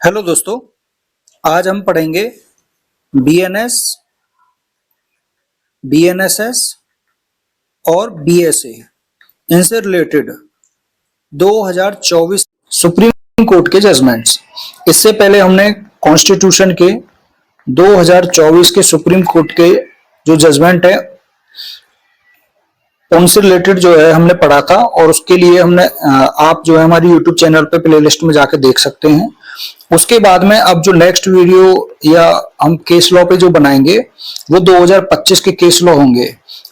Hello दोस्तों, आज हम पढ़ेंगे बीएनएस, बीएनएसएस और बीएसए। इनसे रिलेटेड 2024 सुप्रीम कोर्ट के जजमेंट्स। इससे पहले हमने कॉन्स्टिट्यूशन के 2024 के सुप्रीम कोर्ट के जो जजमेंट है उनसे रिलेटेड जो है हमने पढ़ा था, और उसके लिए हमने आप जो है हमारी यूट्यूब चैनल पे प्लेलिस्ट में जाके देख सकते हैं। उसके बाद में अब जो नेक्स्ट वीडियो या हम केस लॉ पे जो बनाएंगे वो 2025 के केस लॉ होंगे,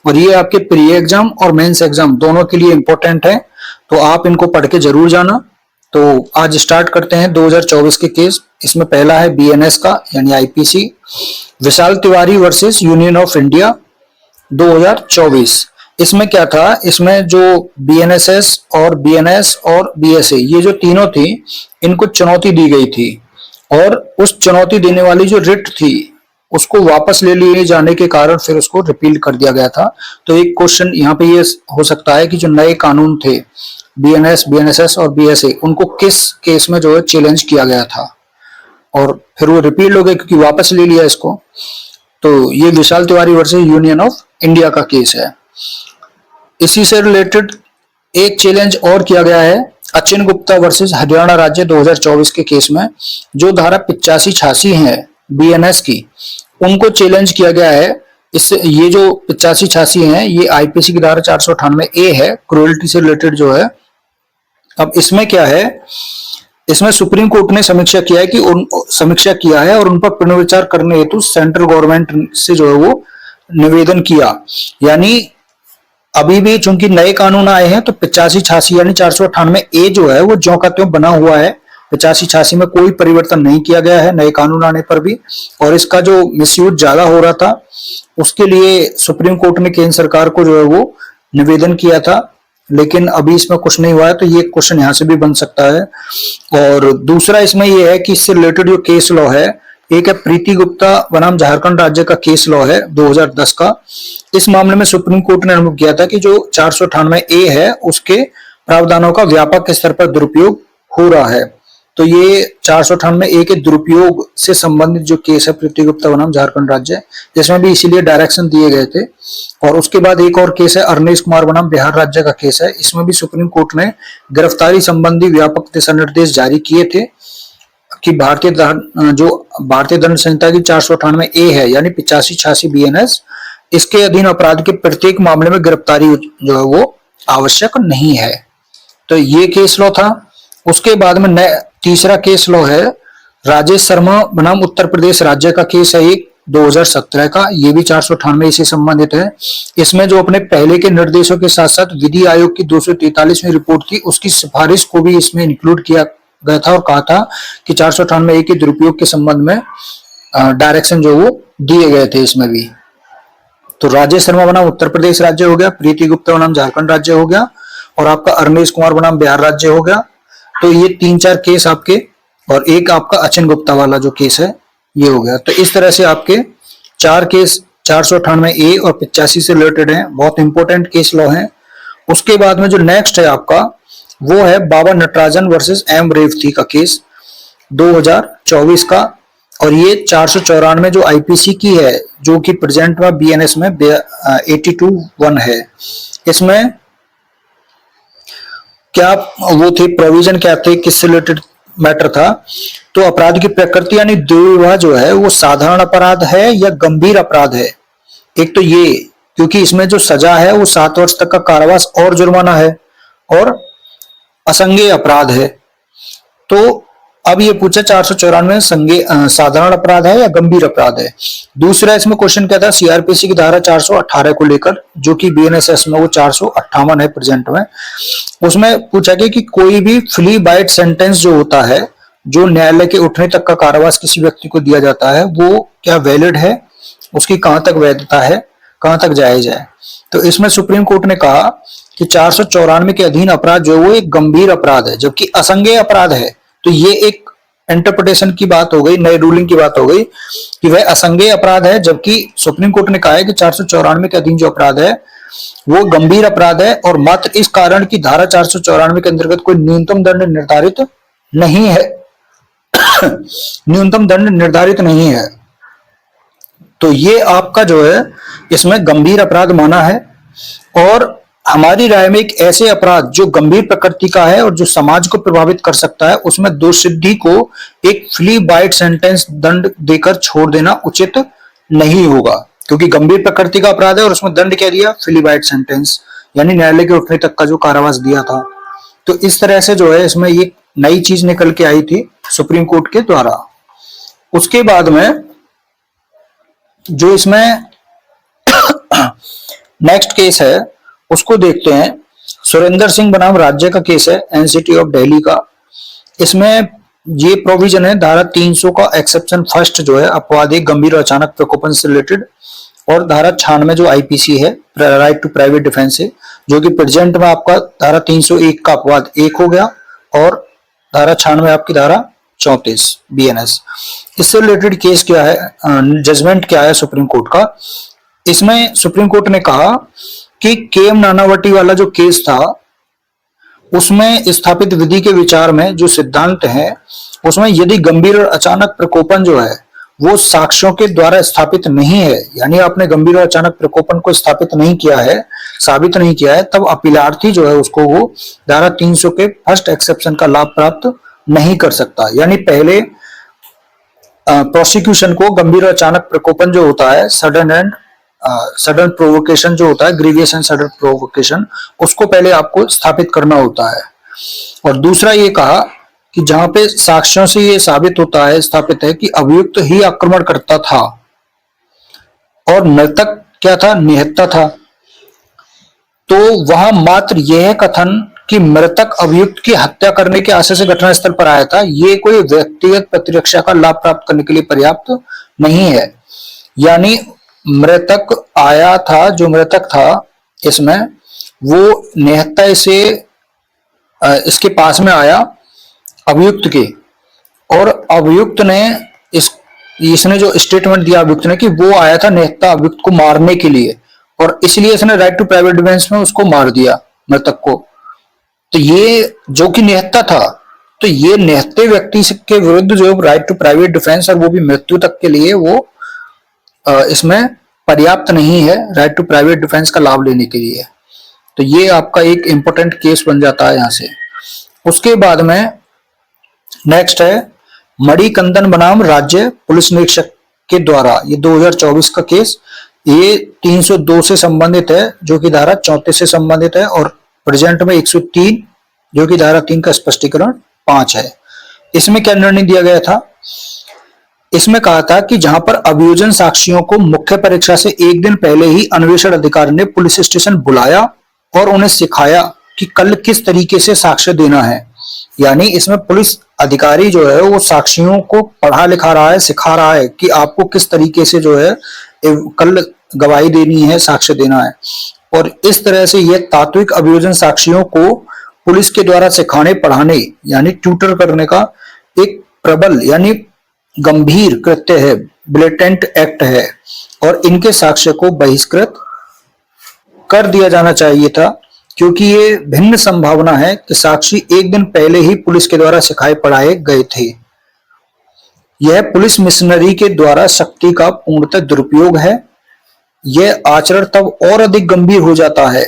और ये आपके प्री एग्जाम और मेंस एग्जाम दोनों के लिए इंपॉर्टेंट है, तो आप इनको पढ़ के जरूर जाना। तो आज स्टार्ट करते हैं 2024 के केस। इसमें पहला है बीएनएस का यानी IPC, Vishal Tiwari versus Union of India 2024। इसमें क्या था, इसमें जो बीएनएसएस और बीएनएस और बीएसए ये जो तीनों थी इनको चुनौती दी गई थी, और उस चुनौती देने वाली जो रिट थी उसको वापस ले लिए जाने के कारण फिर उसको रिपील कर दिया गया था। तो एक क्वेश्चन यहाँ पे ये हो सकता है कि जो नए कानून थे बीएनएस, बीएनएसएस और बीएसए उनको किस केस में जो है चैलेंज किया गया था, और फिर वो रिपील हो गए क्योंकि वापस ले लिया इसको। तो ये Vishal Tiwari versus Union of India का केस है। इसी से रिलेटेड एक चैलेंज और किया गया है अचिन गुप्ता वर्सेस हरियाणा राज्य 2024 के केस में। जो धारा 85-86 है बीएनएस की, उनको चैलेंज किया गया है। इससे ये जो 85-86 है ये आईपीसी की धारा 498A है, क्रूएल्टी से रिलेटेड जो है। अब इसमें क्या है, इसमें सुप्रीम कोर्ट ने समीक्षा किया है और उन पर पुनर्विचार करने हेतु सेंट्रल गवर्नमेंट से जो है वो निवेदन किया। यानी अभी भी चूंकि नए कानून आए हैं तो 85-86 यानी 498A जो है वो ज्यों का त्यों बना हुआ है। 85-86 में कोई परिवर्तन नहीं किया गया है नए कानून आने पर भी, और इसका जो मिसयूज ज्यादा हो रहा था उसके लिए सुप्रीम कोर्ट ने केंद्र सरकार को जो है वो निवेदन किया था, लेकिन अभी इसमें कुछ नहीं हुआ है। तो ये क्वेश्चन यहाँ से भी बन सकता है। और दूसरा इसमें यह है कि इससे रिलेटेड जो केस लॉ है, एक है प्रीति गुप्ता बनाम झारखंड राज्य का केस लॉ है 2010 का। इस मामले में सुप्रीम कोर्ट ने अनुभव किया था कि जो 498A है उसके प्रावधानों का व्यापक स्तर पर दुरुपयोग हो रहा है। तो ये 498A के दुरुपयोग से संबंधित जो केस है प्रीति गुप्ता बनाम झारखंड राज्य, जिसमें भी इसीलिए डायरेक्शन दिए गए थे। और उसके बाद एक और केस है अरनेश कुमार बनाम बिहार राज्य का केस है। इसमें भी सुप्रीम कोर्ट ने गिरफ्तारी संबंधी व्यापक दिशा निर्देश जारी किए थे कि भारतीय दंड संहिता की 498A है यानी 85-86 बीएनएस, इसके अधीन अपराध के प्रत्येक मामले में गिरफ्तारी जो है वो आवश्यक नहीं है। तो ये केस लॉ था। उसके बाद में तीसरा केस लॉ है राजेश शर्मा बनाम उत्तर प्रदेश राज्य का केस है, एक 2017 का। ये भी 498 से संबंधित है। इसमें जो अपने पहले के निर्देशों के साथ साथ विधि आयोग की 243वीं रिपोर्ट थी उसकी सिफारिश को भी इसमें इंक्लूड किया गया था, और कहा था कि 498A के दुरुपयोग के संबंध में डायरेक्शन जो वो दिए गए थे इसमें भी। तो राजेश शर्मा बनाम उत्तर प्रदेश राज्य हो गया, प्रीति गुप्ता बनाम झारखंड राज्य हो गया, और आपका अरनेश कुमार बनाम बिहार राज्य हो गया। तो ये 3-4 केस आपके, और एक आपका अचिन गुप्ता वाला जो केस है ये हो गया। तो इस तरह से आपके 4 केस 498A और 85 से रिलेटेड है, बहुत इंपॉर्टेंट केस लॉ है। उसके बाद में जो नेक्स्ट है आपका वो है बाबा नटराजन वर्सेस एम रेवती का केस 2024 का, और ये 494 जो आईपीसी की है जो कि प्रेजेंट में बीएनएस में 82(1) है। इसमें क्या वो थे प्रोविजन, क्या थे, किससे रिलेटेड मैटर था। तो अपराध की प्रकृति यानी दुर्व्यवहार जो है वो साधारण अपराध है या गंभीर अपराध है। एक तो ये, क्योंकि इसमें जो सजा है वो 7 वर्ष तक का कारावास और जुर्माना है, और असंज्ञेय अपराध है। तो अब ये पूछा 494 साधारण अपराध है या गंभीर अपराध है। दूसरा इसमें क्वेश्चन क्या था सीआरपीसी की धारा 418 को लेकर, जो कि बीएनएसएस में वो 458 है प्रेजेंट में। उसमें पूछा गया कि कोई भी फ्ली बाइट सेंटेंस जो होता है, जो न्यायालय के उठने तक का कारावास किसी व्यक्ति को दिया जाता है, वो क्या वैलिड है, उसकी कहां तक वैधता है, कहां तक जायज है। तो इसमें सुप्रीम कोर्ट ने कहा कि 494 के अधीन अपराध जो है वो एक गंभीर अपराध है, जबकि असंज्ञेय अपराध है। तो ये एक इंटरप्रिटेशन की बात हो गई, नई रूलिंग की बात हो गई कि वह असंज्ञेय अपराध है, जबकि सुप्रीम कोर्ट ने कहा है कि 494 के अधीन जो अपराध है वो गंभीर अपराध है, और मात्र इस कारण की धारा 494 के अंतर्गत कोई न्यूनतम दंड निर्धारित नहीं है। न्यूनतम दंड निर्धारित नहीं है। तो ये आपका जो है इसमें गंभीर अपराध माना है। और हमारी राय में एक ऐसे अपराध जो गंभीर प्रकृति का है और जो समाज को प्रभावित कर सकता है, उसमें दोषियों को एक फ्ली बाइट सेंटेंस दंड देकर छोड़ देना उचित नहीं होगा, क्योंकि गंभीर प्रकृति का अपराध है और उसमें दंड क्या दिया, फ्ली बाइट सेंटेंस, यानी न्यायालय के उठने तक का जो कारावास दिया था। तो इस तरह से जो है इसमें ये नई चीज निकल के आई थी सुप्रीम कोर्ट के द्वारा। उसके बाद में जो इसमें नेक्स्ट केस है उसको देखते हैं। सुरेंद्र सिंह बनाम राज्य का केस है, एनसीटी ऑफ दिल्ली का। इसमें ये प्रोविजन है धारा 300 का एक्सेप्शन फर्स्ट जो है अपवाद एक गंभीर और अचानक प्रकोपन से रिलेटेड, और धारा 96 जो आईपीसी है राइट टू प्राइवेट डिफेंस है, जो कि प्रेजेंट में आपका धारा 301 का अपवाद 1 हो गया और धारा 96 आपकी धारा 34 बीएनएस। इससे रिलेटेड केस क्या है, जजमेंट क्या है सुप्रीम कोर्ट का। इसमें सुप्रीम कोर्ट ने कहा कि केएम नानावटी वाला जो केस था उसमें स्थापित विधि के विचार में जो सिद्धांत है उसमें यदि गंभीर और अचानक प्रकोपन जो है वो साक्ष्यों के द्वारा स्थापित नहीं है, यानी आपने गंभीर और अचानक प्रकोपन को स्थापित नहीं किया है, साबित नहीं किया है, तब अपीलार्थी जो है उसको वो धारा 300 के फर्स्ट एक्सेप्शन का लाभ प्राप्त नहीं कर सकता। यानी पहले प्रोसिक्यूशन को गंभीर और अचानक प्रकोपन जो होता है, सडन प्रोवोकेशन जो होता है, ग्रीवियस एंड सडन प्रोवोकेशन, उसको पहले आपको स्थापित करना होता है। और दूसरा ये कहा कि जहां पे साक्ष्यों से ये साबित होता है, स्थापित है कि अभियुक्त ही आक्रमण करता था और मृतक क्या था, निहत्था था, तो वहां मात्र यह कथन कि मृतक अभियुक्त की हत्या करने के आशय से घटनास्थल पर आया था, ये कोई व्यक्तिगत प्रतिरक्षा का लाभ प्राप्त करने के लिए पर्याप्त नहीं है। यानी मृतक आया था, जो मृतक था इसमें वो निहत्था से इसके पास में आया अभियुक्त के, और अभियुक्त ने इसने जो स्टेटमेंट दिया अभियुक्त ने कि वो आया था निहत्था अभियुक्त को मारने के लिए, और इसलिए इसने राइट टू प्राइवेट डिफेंस में उसको मार दिया मृतक को। तो ये जो कि निहत्था था, तो ये निहत्थे व्यक्ति के विरुद्ध जो राइट टू प्राइवेट डिफेंस और वो भी मृत्यु तक के लिए वो इसमें पर्याप्त नहीं है राइट टू प्राइवेट डिफेंस का लाभ लेने के लिए। तो ये आपका एक इंपॉर्टेंट केस बन जाता है यहां से। उसके बाद में नेक्स्ट है मणिकंदन बनाम राज्य पुलिस निरीक्षक के द्वारा, ये 2024 का केस, ये 302 से संबंधित है जो कि धारा 34 से संबंधित है, और प्रेजेंट में 103 जो कि धारा 3 का स्पष्टीकरण 5 है। इसमें क्या निर्णय दिया गया था, इसमें कहा था कि जहां पर अभियोजन साक्षियों को मुख्य परीक्षा से एक दिन पहले ही अन्वेषण अधिकारी ने पुलिस स्टेशन बुलाया और उन्हें सिखाया कि कल किस तरीके से साक्ष्य देना है। यानी इसमें पुलिस अधिकारी जो है वो साक्षियों को पढ़ा लिखा रहा है, सिखा रहा है कि आपको किस तरीके से जो है कल गवाही देनी है, साक्ष्य देना है। और इस तरह से यह तात्विक अभियोजन साक्षियों को पुलिस के द्वारा सिखाने पढ़ाने यानी ट्यूटर करने का एक प्रबल यानी गंभीर कृत्य है, ब्लेटेंट एक्ट है, और इनके साक्ष्य को बहिष्कृत कर दिया जाना चाहिए था, क्योंकि ये भिन्न संभावना है कि साक्षी एक दिन पहले ही पुलिस के द्वारा सिखाए पढ़ाए गए थे। यह पुलिस मिशनरी के द्वारा शक्ति का पूर्णतः दुरुपयोग है। यह आचरण तब और अधिक गंभीर हो जाता है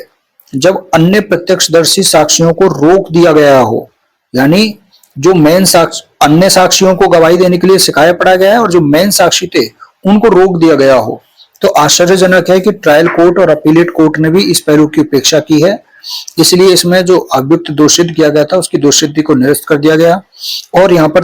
जब अन्य प्रत्यक्षदर्शी साक्षियों को रोक दिया गया हो, यानी जो मेन साक्ष्य अन्य साक्षियों को गवाही देने के लिए सिखाया पढ़ा गया है और जो मेन साक्षी थे उनको रोक दिया गया हो। तो आश्चर्यजनक है कि ट्रायल कोर्ट और अपीलेट कोर्ट ने भी इस पहलू की उपेक्षा की है, इसलिए इसमें जो अभियुक्त दोषित किया गया था उसकी दोषसिद्धि को निरस्त कर दिया गया। और यहाँ पर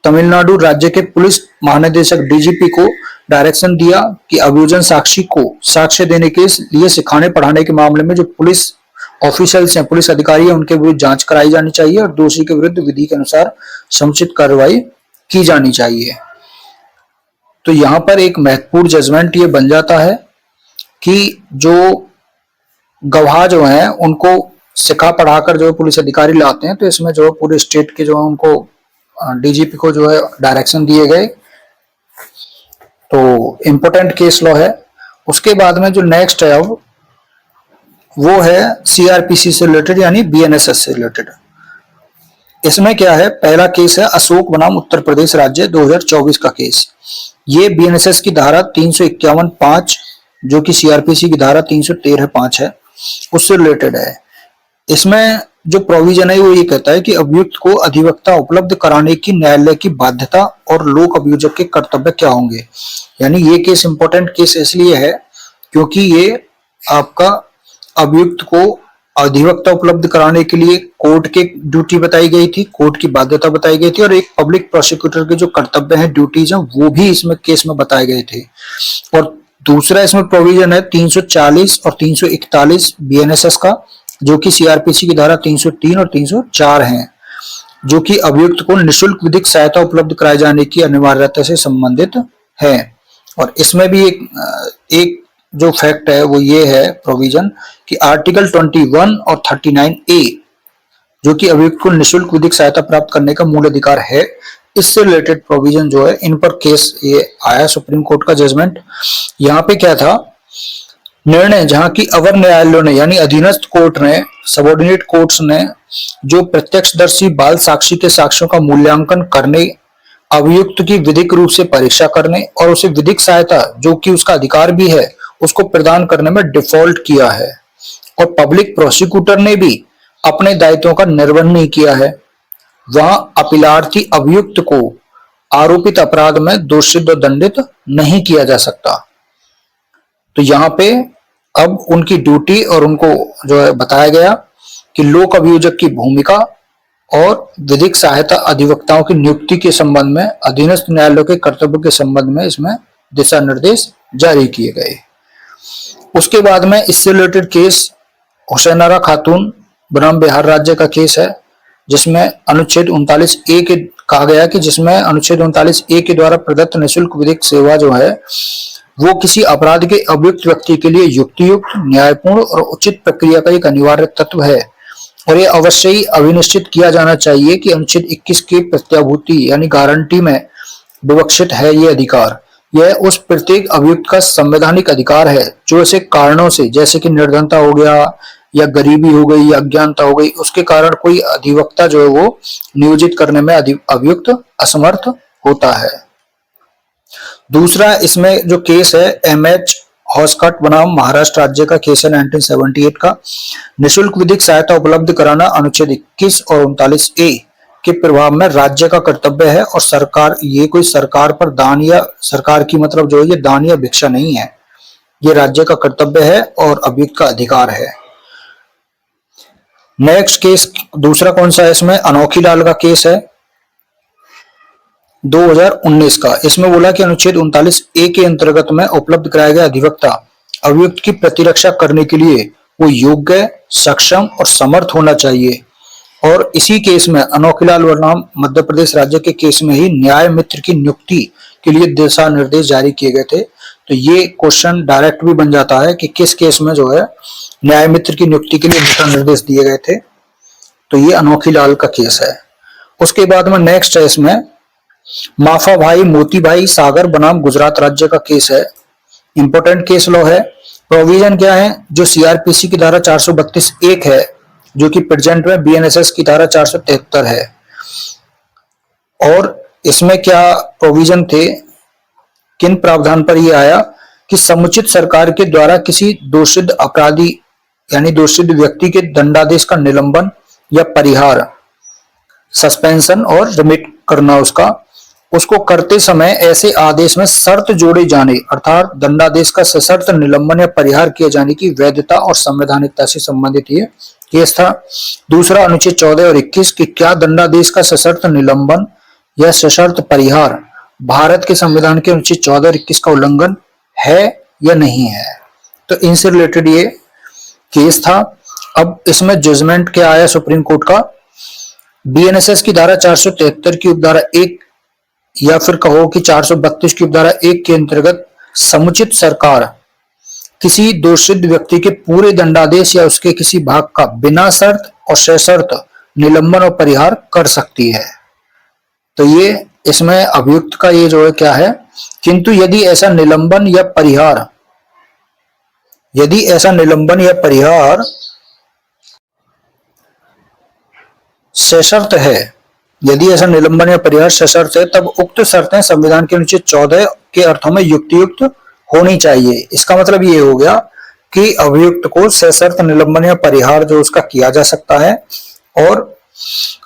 तमिलनाडु राज्य के पुलिस महानिदेशक डीजीपी को डायरेक्शन दिया कि अभियोजन साक्षी को साक्ष्य देने के लिए सिखाने पढ़ाने के मामले में जो पुलिस ऑफिशियल्स हैं, पुलिस अधिकारी हैं, उनके विरुद्ध जांच कराई जानी चाहिए और दोषी के विरुद्ध विधि के अनुसार समुचित कार्रवाई की जानी चाहिए। तो यहाँ पर एक महत्वपूर्ण जजमेंट ये बन जाता है कि जो गवाह जो हैं उनको सिखा पढ़ाकर जो पुलिस अधिकारी लाते हैं, तो इसमें जो पूरे स्टेट के जो है उनको डीजीपी को जो है डायरेक्शन दिए गए। तो इम्पोर्टेंट केस लॉ है। उसके बाद में जो नेक्स्ट है अब वो है सीआरपीसी से रिलेटेड यानी बीएनएसएस से रिलेटेड। इसमें क्या है, पहला केस है अशोक बनाम उत्तर प्रदेश राज्य 2024 का केस। ये बीएनएसएस की धारा 351(5) जो कि सीआरपीसी की धारा 313(5) है, उससे रिलेटेड है। इसमें जो प्रोविजन है वो ये कहता है कि अभियुक्त को अधिवक्ता उपलब्ध कराने की न्यायालय की बाध्यता और लोक अभियोजक के कर्तव्य क्या होंगे। यानी ये केस इंपॉर्टेंट केस इसलिए है क्योंकि ये आपका अभियुक्त को अधिवक्ता उपलब्ध कराने के लिए कोर्ट के ड्यूटी बताई गई थी, कोर्ट की बाध्यता बताई गई थी, और एक पब्लिक प्रोसिक्यूटर के जो कर्तव्य हैं, ड्यूटीज हैं, वो भी इसमें केस में बताए गए थे। और दूसरा इसमें प्रोविजन है 340 और 341 बीएनएसएस का, जो कि सीआरपीसी की धारा 303 और 304 हैं, जो कि अभियुक्त को निःशुल्क विधिक सहायता उपलब्ध कराए जाने की अनिवार्यता से संबंधित है। और इसमें भी एक जो फैक्ट है वो ये है प्रोविजन कि आर्टिकल 21 और 39A जो कि अभियुक्त को निःशुल्क विधिक सहायता प्राप्त करने का मूल अधिकार है, इससे रिलेटेड प्रोविजन जो है इन पर केस ये आया सुप्रीम कोर्ट का जजमेंट। यहाँ पे क्या था निर्णय, जहां की अवर न्यायालयों ने यानी अधीनस्थ कोर्ट ने, सबऑर्डिनेट कोर्ट्स ने जो प्रत्यक्षदर्शी बाल साक्षी के साक्ष्यों का मूल्यांकन करने, अभियुक्त की विधिक रूप से परीक्षा करने और उसे विधिक सहायता जो कि उसका अधिकार भी है उसको प्रदान करने में डिफॉल्ट किया है। और पब्लिक प्रोसिक्यूटर ने भी अपने दायित्वों का निर्वहन नहीं किया है। वहां अपीलार्थी अभियुक्त को आरोपित अपराध में दोषित और दंडित नहीं किया जा सकता। तो यहाँ पे अब उनकी ड्यूटी और उनको जो है बताया गया कि लोक अभियोजक की भूमिका और विधिक सहायता अधिवक्ताओं की नियुक्ति के संबंध में अधीनस्थ न्यायालयों के कर्तव्य के संबंध में इसमें दिशा निर्देश जारी किए गए। उसके बाद में इससे रिलेटेड केस हुसैनारा खातून बनाम बिहार राज्य का केस है, जिसमें अनुच्छेद 39A के कहा गया कि जिसमें अनुच्छेद 39A के द्वारा प्रदत्त निःशुल्क विधिक सेवा जो है वो किसी अपराध के अभियुक्त व्यक्ति के लिए युक्तियुक्त, न्यायपूर्ण और उचित प्रक्रिया का एक अनिवार्य तत्व है। और ये अवश्य ही अभिनिश्चित किया जाना चाहिए कि अनुच्छेद 21 की प्रत्याभूति यानी गारंटी में विवक्षित है ये अधिकार। यह उस प्रत्येक अभियुक्त का संवैधानिक अधिकार है जो ऐसे कारणों से, जैसे कि निर्धनता हो गया या गरीबी हो गई या अज्ञानता हो गई, उसके कारण कोई अधिवक्ता जो है वो नियोजित करने में अभियुक्त असमर्थ होता है। दूसरा इसमें जो केस है MH हॉस्कट बनाम महाराष्ट्र राज्य का केस है 1978 का। निःशुल्क विधिक सहायता उपलब्ध कराना अनुच्छेद 21 और 39A के प्रभाव में राज्य का कर्तव्य है और सरकार, ये कोई सरकार पर दान या सरकार की मतलब जो है ये दान या भिक्षा नहीं है, ये राज्य का कर्तव्य है और अभियुक्त का अधिकार है। नेक्स्ट केस दूसरा कौन सा है, इसमें अनोखी लाल का केस है 2019 का। इसमें बोला कि अनुच्छेद 39A के अंतर्गत में उपलब्ध कराया गया अधिवक्ता अभियुक्त की प्रतिरक्षा करने के लिए वो योग्य, सक्षम और समर्थ होना चाहिए। और इसी केस में अनोखीलाल बनाम मध्य प्रदेश राज्य के केस में ही न्याय मित्र की नियुक्ति के लिए दिशा निर्देश जारी किए गए थे। तो ये क्वेश्चन डायरेक्ट भी बन जाता है कि किस केस में जो है न्याय मित्र की नियुक्ति के लिए दिशा निर्देश दिए गए थे। तो ये अनोखीलाल का केस है। उसके बाद में नेक्स्ट है इसमें माफा भाई मोती भाई सागर बनाम गुजरात राज्य का केस है। इंपोर्टेंट केस लॉ है। प्रोविजन क्या है, जो सीआरपीसी की धारा 432(1) है, जो कि प्रेजेंट में बीएनएसएस की धारा 473 है। और इसमें क्या प्रोविजन थे, किन प्रावधान पर यह आया कि समुचित सरकार के द्वारा किसी दोषित अपराधी यानी दोषित व्यक्ति के दंडादेश का निलंबन या परिहार, सस्पेंशन और रिमिट करना उसको करते समय ऐसे आदेश में शर्त जोड़े जाने अर्थात दंडादेश का सशर्त निलंबन या परिहार किए जाने की वैधता और संवैधानिकता से संबंधित ये केस था। दूसरा अनुच्छेद 14 और 21 कि क्या दंडादेश का सशर्त निलंबन या सशर्त परिहार भारत के संविधान के अनुच्छेद 14 और 21 का उल्लंघन है या नहीं है। तो इनसे रिलेटेड ये केस था। अब इसमें जजमेंट क्या आया सुप्रीम कोर्ट का, बीएनएसएस की धारा 473 की उपधारा 1 या फिर कहो कि 432 की उपधारा 1 के अंतर्गत समुचित सरकार किसी दोषित व्यक्ति के पूरे दंडादेश या उसके किसी भाग का बिना शर्त और सशर्त निलंबन और परिहार कर सकती है। तो ये इसमें अभियुक्त का ये जो है क्या है, किंतु यदि ऐसा निलंबन या परिहार सशर्त है यदि ऐसा निलंबन या परिहार सशर्त है तब उक्त शर्तें संविधान के अनुच्छेद 14 के अर्थों में युक्तियुक्त होनी चाहिए। इसका मतलब ये हो गया कि अभियुक्त को सशर्त निलंबन या परिहार जो उसका किया जा सकता है, और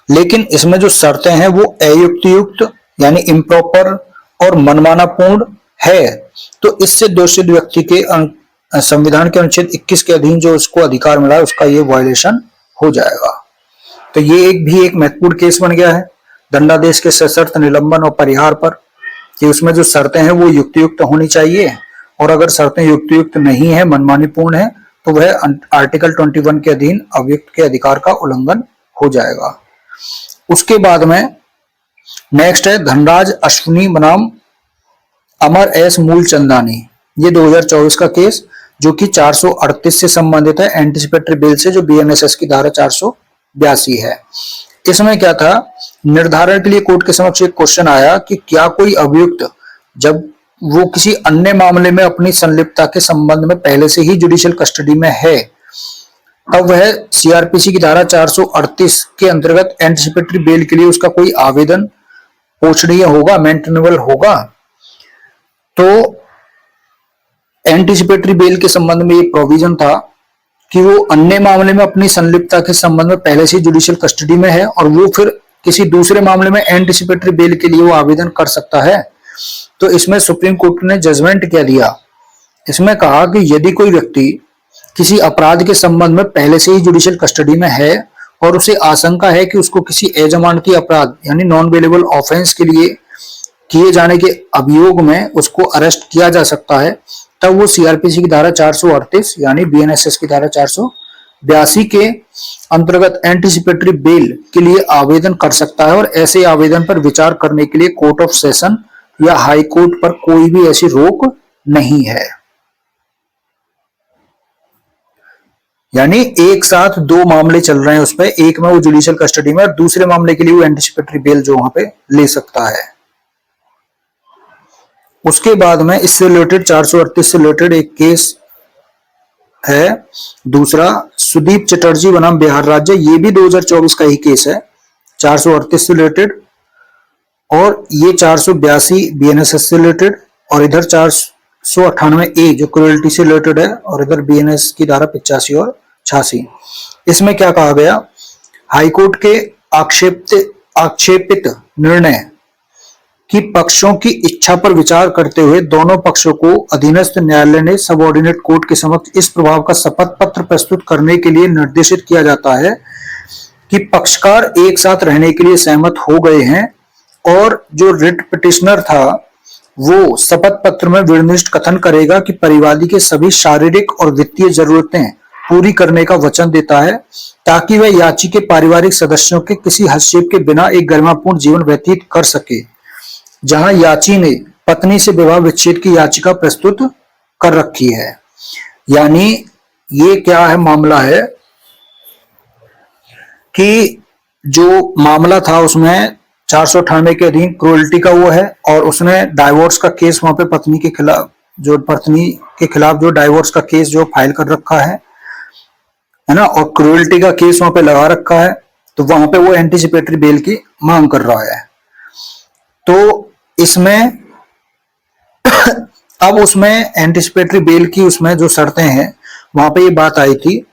लेकिन इसमें जो शर्तें हैं वो अयुक्तियुक्त यानी इम्प्रॉपर और मनमानापूर्ण है, तो इससे दोषित व्यक्ति के संविधान के अनुच्छेद 21 के अधीन जो उसको अधिकार मिला है उसका ये वायलेशन हो जाएगा। तो ये एक महत्वपूर्ण केस बन गया है दंडादेश के सशर्त निलंबन और परिहार पर, कि उसमें जो शर्तें हैं वो युक्तियुक्त होनी चाहिए, और अगर शर्तें युक्तियुक्त नहीं है, मनमानीपूर्ण है, तो वह आर्टिकल 21 के अधीन अभियुक्त के अधिकार का उल्लंघन हो जाएगा। उसके बाद में नेक्स्ट है धनराज अश्विनी बनाम अमर एस मूलचंदानी। ये 2024 का केस जो कि 438 से संबंधित है, एंटीसिपेटरी बिल से, जो बीएनएसएस की धारा 482 है। इसमें क्या था, निर्धारण के लिए कोर्ट के समक्ष एक क्वेश्चन आया कि क्या कोई अभियुक्त जब वो किसी अन्य मामले में अपनी संलिप्तता के संबंध में पहले से ही जुडिशियल कस्टडी में है, तब वह सीआरपीसी की धारा 438 के अंतर्गत एंटीसिपेटरी बेल के लिए उसका कोई आवेदन पोषणीय होगा, मेंटेनेबल होगा। तो एंटीसिपेटरी बेल के संबंध में ये प्रोविजन था कि वो अन्य मामले में अपनी संलिप्तता के संबंध में पहले से जुडिशियल कस्टडी में है, और वो फिर किसी दूसरे मामले में एंटीसिपेटरी बेल के लिए वो आवेदन कर सकता है। तो इसमें सुप्रीम कोर्ट ने जजमेंट क्या दिया, इसमें कहा कि यदि कोई व्यक्ति किसी अपराध के संबंध में पहले से ही जुडिशियल कस्टडी में है और उसे आशंका है कि उसको किसी अजमानती अपराध यानी नॉन बेलेबल ऑफेंस के लिए किए जाने के अभियोग में उसको अरेस्ट किया जा सकता है, तब वो सीआरपीसी की धारा 438 यानी बीएनएसएस की धारा 482 के अंतर्गत एंटीसिपेटरी बेल के लिए आवेदन कर सकता है, और ऐसे आवेदन पर विचार करने के लिए कोर्ट ऑफ सेशन या हाई कोर्ट पर कोई भी ऐसी रोक नहीं है। यानी एक साथ दो मामले चल रहे हैं उस पर, एक में वो जुडिशियल कस्टडी में और दूसरे मामले के लिए वो एंटीसिपेटरी बेल जो वहां पे ले सकता है। उसके बाद में इससे रिलेटेड 438 से रिलेटेड एक केस है दूसरा, सुदीप चटर्जी बनाम बिहार राज्य। ये भी 2024 का ही केस है, 438 से रिलेटेड, और ये 482 बीएनएसएस से रिलेटेड, और इधर 498A जो क्रुएल्टी से रिलेटेड है, और इधर बीएनएस की धारा 85 और 86। इसमें क्या कहा गया, हाईकोर्ट के आक्षेपित निर्णय कि पक्षों की इच्छा पर विचार करते हुए दोनों पक्षों को अधीनस्थ न्यायालय ने सबऑर्डिनेट कोर्ट के समक्ष इस प्रभाव का शपथ पत्र प्रस्तुत करने के लिए निर्देशित किया जाता है कि पक्षकार एक साथ रहने के लिए सहमत हो गए हैं, और जो रिट पिटिशनर था वो शपथ पत्र में विनिर्दिष्ट कथन करेगा कि परिवादी के सभी शारीरिक और वित्तीय जरूरतें पूरी करने का वचन देता है, ताकि वह याची के पारिवारिक सदस्यों के किसी हस्तक्षेप के बिना एक गरिमापूर्ण जीवन व्यतीत कर सके, जहां याची ने पत्नी से विवाह विच्छेद की याचिका प्रस्तुत कर रखी है। यानी ये क्या है, मामला है कि जो मामला था उसमें 498 के अधीन क्रूएल्टी का वो है, और उसने डाइवोर्स का केस वहां पे पत्नी के खिलाफ जो डाइवोर्स का केस जो फाइल कर रखा है ना, और क्रूएल्टी का केस वहां पे लगा रखा है, तो वहां पे वो एंटीसिपेटरी बेल की मांग कर रहा है। तो इसमें अब उसमें एंटीसिपेटरी बेल की उसमें जो शर्तें हैं वहां पे ये बात आई थी,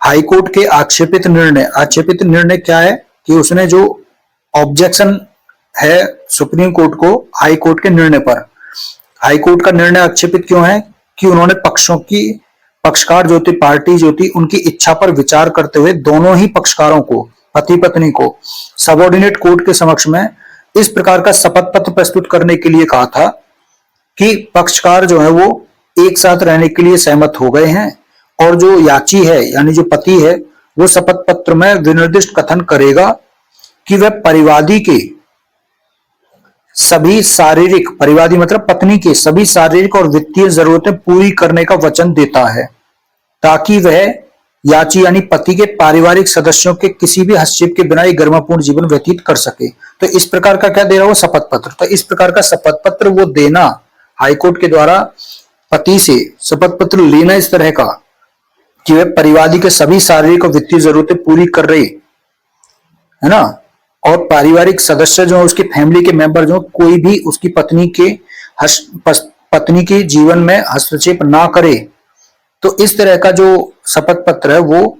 हाईकोर्ट के आक्षेपित निर्णय क्या है कि उसने जो ऑब्जेक्शन है सुप्रीम कोर्ट को हाई कोर्ट के निर्णय पर, हाई कोर्ट का निर्णय आक्षेपित क्यों है कि उन्होंने पक्षकार जो थी, पार्टी जो थी, उनकी इच्छा पर विचार करते हुए दोनों ही पक्षकारों को, पति पत्नी को, सबऑर्डिनेट कोर्ट के समक्ष में इस प्रकार का शपथ पत्र प्रस्तुत करने के लिए कहा था कि पक्षकार जो है वो एक साथ रहने के लिए सहमत हो गए हैं, और जो याची है यानी जो पति है वो शपथ पत्र में विनिर्दिष्ट कथन करेगा कि वह परिवादी के सभी शारीरिक, परिवादी मतलब पत्नी के सभी शारीरिक और वित्तीय जरूरतें पूरी करने का वचन देता है, ताकि वह याची यानी पति के पारिवारिक सदस्यों के किसी भी हस्तक्षेप के बिना एक गरिमापूर्ण जीवन व्यतीत कर सके। तो इस प्रकार का क्या दे रहा है वो शपथ पत्र। तो इस प्रकार का शपथ पत्र वो देना, हाईकोर्ट के द्वारा पति से शपथ पत्र लेना इस तरह का कि वह परिवादी के सभी शारीरिक और वित्तीय जरूरतें पूरी कर रहे है ना, और पारिवारिक सदस्य जो उसकी फैमिली के मेंबर जो कोई भी उसकी पत्नी के जीवन में हस्तक्षेप ना करे। तो इस तरह का जो शपथ पत्र है वो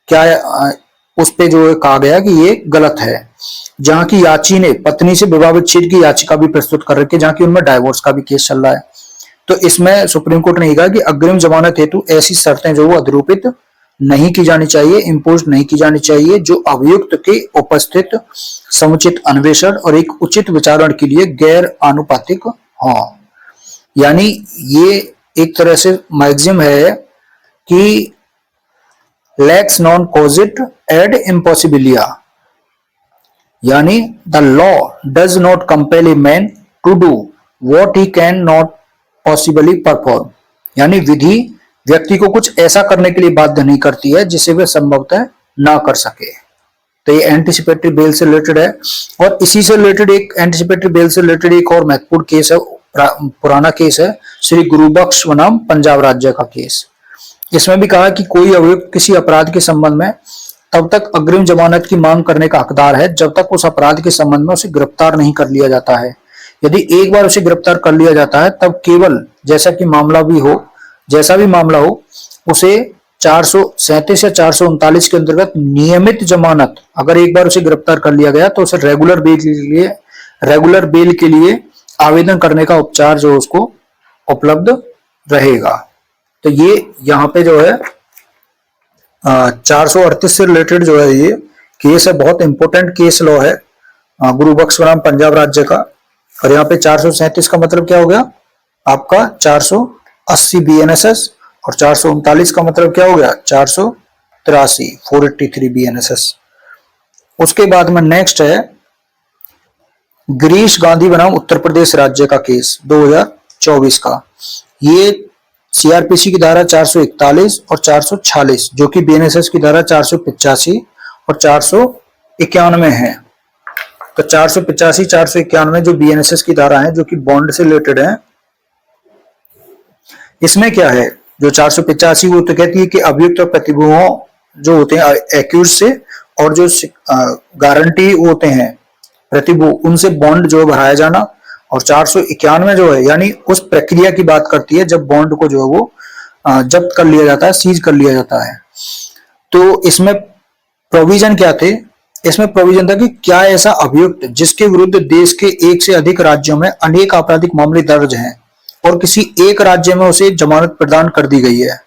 क्या उस पे जो कहा गया कि ये गलत है। जहां की याची ने पत्नी से विवाह विच्छेद की याचिका भी प्रस्तुत कर रखी है, जहां की उनमें डाइवोर्स का भी केस चल रहा है। तो इसमें सुप्रीम कोर्ट ने कहा कि अग्रिम जमानत हेतु ऐसी शर्तें जो वो अधिरोपित नहीं की जानी चाहिए, इम्पोज नहीं की जानी चाहिए, जो अभियुक्त के उपस्थित समुचित अन्वेषण और एक उचित विचारण के लिए गैर आनुपातिक हो। यानी ये एक तरह से मैक्सिम है कि लेक्स नॉन कॉजिट एड इम्पॉसिबिलिया, यानी the law does not compel a man to do what he can not possibly perform, यानी विधि व्यक्ति को कुछ ऐसा करने के लिए बाध्य नहीं करती है जिसे वह संभवतः ना कर सके। तो ये एंटीसिपेटरी बेल से रिलेटेड है। और इसी से रिलेटेड एक एंटीसिपेटरी बेल से रिलेटेड एक और महत्वपूर्ण केस है, पुराना केस है, श्री गुरुबख्श बनाम पंजाब राज्य का केस। इसमें भी कहा कि कोई अभियुक्त किसी अपराध के संबंध में तब तक अग्रिम जमानत की मांग करने का हकदार है जब तक उस अपराध के संबंध में उसे गिरफ्तार नहीं कर लिया जाता है। यदि एक बार उसे गिरफ्तार कर लिया जाता है तब केवल जैसा भी मामला हो उसे 437 या 439 के अंतर्गत नियमित जमानत, अगर एक बार उसे गिरफ्तार कर लिया गया तो उसे रेगुलर बेल के लिए आवेदन करने का उपचार जो उसको उपलब्ध रहेगा। तो ये यहाँ पे जो है 438 से रिलेटेड जो है ये केस है, बहुत इंपॉर्टेंट केस लॉ है गुरुबख्श बनाम पंजाब राज्य का। और यहाँ पे 437 का मतलब क्या हो गया आपका 480 BNSS और 439 का मतलब क्या हो गया 483 BNSS। उसके बाद में नेक्स्ट है गिरीश गांधी बनाम उत्तर प्रदेश राज्य का केस 2024 का। ये सीआरपीसी की धारा 441 और 446 जो कि बीएनएसएस की धारा 485 और 491 है। तो 485 491 जो बीएनएसएस की धारा है जो कि बॉन्ड से रिलेटेड है, इसमें क्या है जो 485 वो तो कहती है कि अभियुक्त और प्रतिभूओं जो होते हैं एक्यूज से और जो गारंटी होते हैं प्रतिभू उनसे बॉन्ड जो भराया जाना। और 491 जो है यानी उस प्रक्रिया की बात करती है जब बॉन्ड को जो है वो जब्त कर लिया जाता है, सीज कर लिया जाता है। तो इसमें प्रोविजन क्या थे, इसमें प्रोविजन था कि क्या ऐसा अभियुक्त जिसके विरुद्ध देश के एक से अधिक राज्यों में अनेक आपराधिक मामले दर्ज हैं और किसी एक राज्य में उसे जमानत प्रदान कर दी गई है,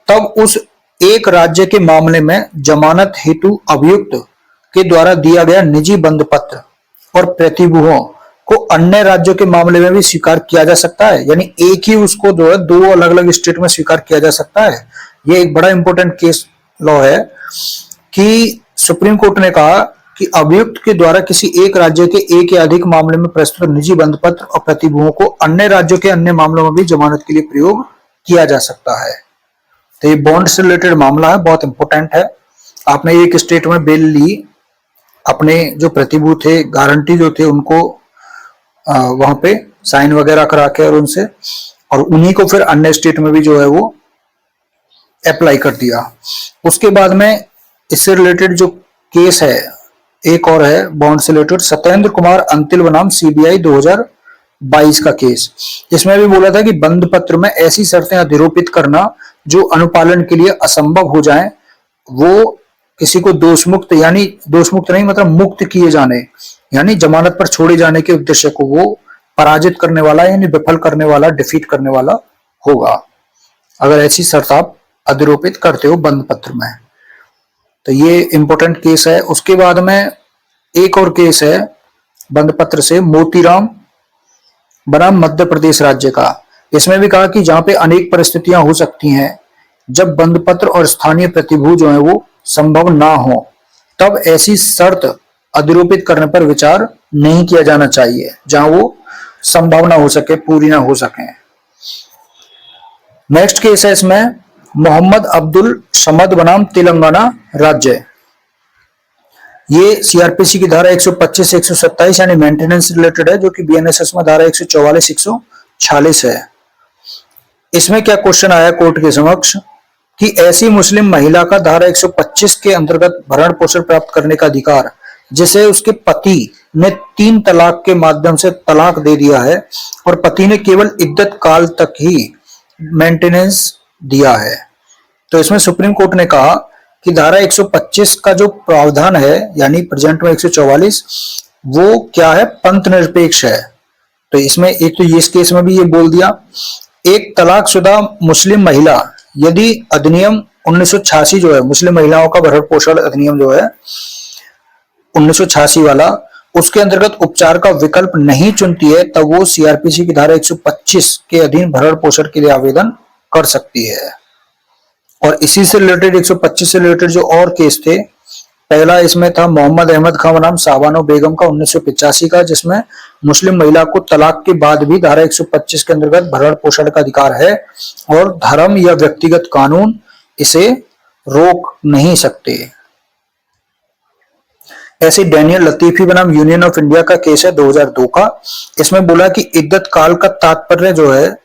तब उस एक राज्य के मामले में जमानत हेतु अभियुक्त के द्वारा दिया गया निजी बंध पत्र और प्रतिभूओं को अन्य राज्यों के मामले में भी स्वीकार किया जा सकता है। यानी एक ही उसको जो है दो अलग अलग स्टेट में स्वीकार किया जा सकता है। ये एक बड़ा इंपॉर्टेंट केस लॉ है कि सुप्रीम कोर्ट ने कहा कि अभियुक्त के द्वारा किसी एक राज्य के एक या अधिक मामले में प्रस्तुत निजी बंध पत्र और प्रतिभूओं को अन्य राज्यों के अन्य मामलों में भी जमानत के लिए प्रयोग किया जा सकता है। तो ये बॉन्ड से रिलेटेड मामला है, बहुत इंपॉर्टेंट है। आपने एक स्टेट में बेल ली, अपने जो प्रतिभू थे गारंटी जो थे उनको वहां पे साइन वगैरह करा के और उनसे और उन्हीं को फिर अन्य स्टेट में भी जो है वो अप्लाई कर दिया। उसके बाद में इससे रिलेटेड जो केस है एक और है बॉन्ड से रिलेटेड सत्येंद्र कुमार अंतिल बनाम सीबीआई 2022 का केस। इसमें भी बोला था कि बंध पत्र में ऐसी शर्तें अधिरोपित करना जो अनुपालन के लिए असंभव हो जाएं, वो किसी को दोषमुक्त यानी दोषमुक्त नहीं मतलब मुक्त किए जाने यानी जमानत पर छोड़े जाने के उद्देश्य को वो पराजित करने वाला यानी विफल करने वाला, डिफीट करने वाला होगा अगर ऐसी शर्त आप अधिरोपित करते हो बंध पत्र में। तो ये इंपॉर्टेंट केस है। उसके बाद में एक और केस है बंध पत्र से मोतीराम बनाम मध्य प्रदेश राज्य का। इसमें भी कहा कि जहां पे अनेक परिस्थितियां हो सकती हैं जब बंध पत्र और स्थानीय प्रतिभू जो है वो संभव ना हो, तब ऐसी शर्त अधिरोपित करने पर विचार नहीं किया जाना चाहिए जहां वो संभव ना हो सके, पूरी ना हो सके। नेक्स्ट केस है इसमें मोहम्मद अब्दुल समद बनाम तेलंगाना राज्य। ये सीआरपीसी की धारा 125 से 127 यानी मेंटेनेंस रिलेटेड है जो कि बीएनएसएस में धारा 144 146 है। इसमें क्या क्वेश्चन आया कोर्ट के समक्ष कि ऐसी मुस्लिम महिला का धारा 125 के अंतर्गत भरण पोषण प्राप्त करने का अधिकार जिसे उसके पति ने 3 तलाक के माध्यम से तलाक दे दिया है और पति ने केवल इद्दत काल तक ही मेंटेनेंस दिया है। तो इसमें सुप्रीम कोर्ट ने कहा कि धारा 125 का जो प्रावधान है यानी प्रेजेंट में 144 वो क्या है, पंथ निरपेक्ष है। तो इसमें एक तो इस केस में भी ये बोल दिया, एक तलाकशुदा मुस्लिम महिला यदि अधिनियम 1986 जो है मुस्लिम महिलाओं का भरण पोषण अधिनियम जो है 1986 वाला, उसके अंतर्गत उपचार का विकल्प नहीं चुनती है तब वो सीआरपीसी की धारा 125 के अधीन भरण पोषण के लिए आवेदन कर सकती है। और इसी से रिलेटेड 125 से रिलेटेड जो और केस थे, पहला इसमें था मोहम्मद अहमद खान बनाम साबानो बेगम का 1985 का, जिसमें मुस्लिम महिला को तलाक के बाद भी धारा 125 के अंतर्गत भरण पोषण का अधिकार है और धर्म या व्यक्तिगत कानून इसे रोक नहीं सकते। ऐसे डैनियल लतीफी बनाम यूनियन ऑफ इंडिया का केस है 2002 का। इसमें बोला कि इद्दत काल का तात्पर्य जो है,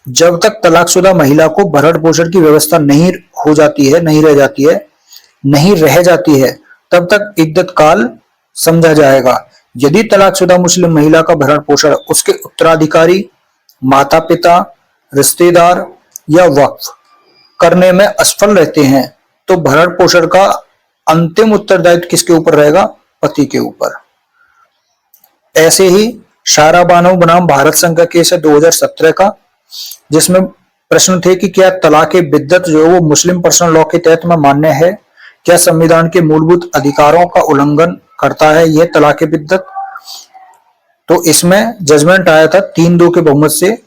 जब तक तलाकशुदा महिला को भरण पोषण की व्यवस्था नहीं हो जाती है, नहीं रह जाती है तब तक इद्दत काल समझा जाएगा। यदि तलाकशुदा मुस्लिम महिला का भरण पोषण उसके उत्तराधिकारी, माता पिता, रिश्तेदार या वक्फ करने में असफल रहते हैं तो भरण पोषण का अंतिम उत्तरदायित्व किसके ऊपर रहेगा, पति के ऊपर। ऐसे ही शारा बानो बनाम भारत संघ का केस है 2017 का, जिसमें प्रश्न थे कि क्या तलाक बिद्दत जो वो मुस्लिम पर्सनल लॉ के तहत में मान्य है, क्या संविधान के मूलभूत अधिकारों का उल्लंघन करता है यह तलाक बिद्दत। तो इसमें जजमेंट आया था 3-2 के बहुमत से,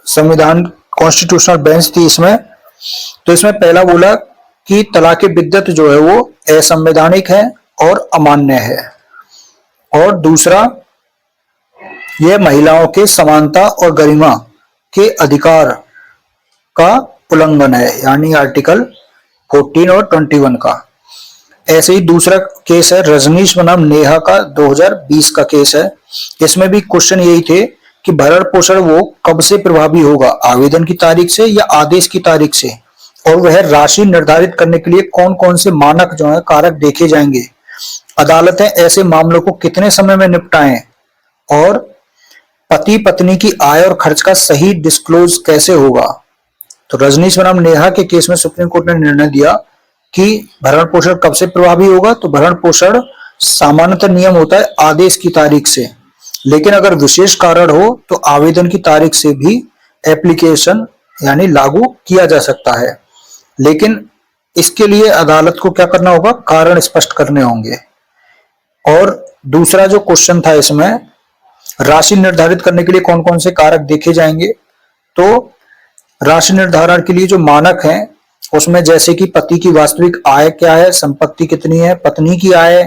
संविधान कॉन्स्टिट्यूशनल बेंच थी इसमें। तो इसमें पहला बोला कि तलाक बिद्दत जो है वो असंवैधानिक है और अमान्य है, और दूसरा यह महिलाओं के समानता और गरिमा के अधिकार का उल्लंघन है, यानी आर्टिकल 14 और 21 का। ऐसे ही दूसरा केस है रजनीश बनाम नेहा का 2020 का केस है। इसमें भी क्वेश्चन यही थे कि भरण पोषण वो कब से प्रभावी होगा, आवेदन की तारीख से या आदेश की तारीख से, और वह राशि निर्धारित करने के लिए कौन कौन से मानक जो है कारक देखे जाएंगे, अदालतें ऐसे मामलों को कितने समय में निपटाएं, और पति पत्नी की आय और खर्च का सही डिस्क्लोज कैसे होगा। तो रजनीश बनाम नेहा के केस में सुप्रीम कोर्ट ने निर्णय दिया कि भरण पोषण कब से प्रभावी होगा, तो भरण पोषण सामान्यतः नियम होता है आदेश की तारीख से, लेकिन अगर विशेष कारण हो तो आवेदन की तारीख से भी एप्लीकेशन यानी लागू किया जा सकता है, लेकिन इसके लिए अदालत को क्या करना होगा, कारण स्पष्ट करने होंगे। और दूसरा जो क्वेश्चन था इसमें, राशि निर्धारित करने के लिए कौन कौन से कारक देखे जाएंगे, तो राशि निर्धारण के लिए जो मानक हैं उसमें जैसे कि पति की वास्तविक आय क्या है, संपत्ति कितनी है, पत्नी की आय,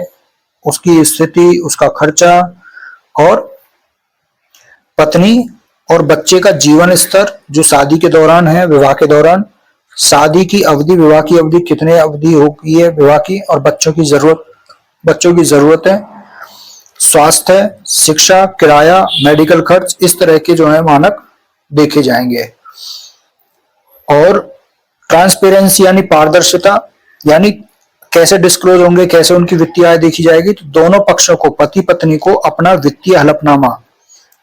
उसकी स्थिति, उसका खर्चा, और पत्नी और बच्चे का जीवन स्तर जो शादी के दौरान है, विवाह के दौरान, शादी की अवधि, विवाह की अवधि कितने अवधि होगी है विवाह की, और बच्चों की जरूरत है, स्वास्थ्य, शिक्षा, किराया, मेडिकल खर्च, इस तरह के जो है मानक देखे जाएंगे। और ट्रांसपेरेंसी यानी पारदर्शिता, यानी कैसे डिस्क्लोज होंगे, कैसे उनकी वित्तीय आय देखी जाएगी, तो दोनों पक्षों को, पति पत्नी को अपना वित्तीय हलफनामा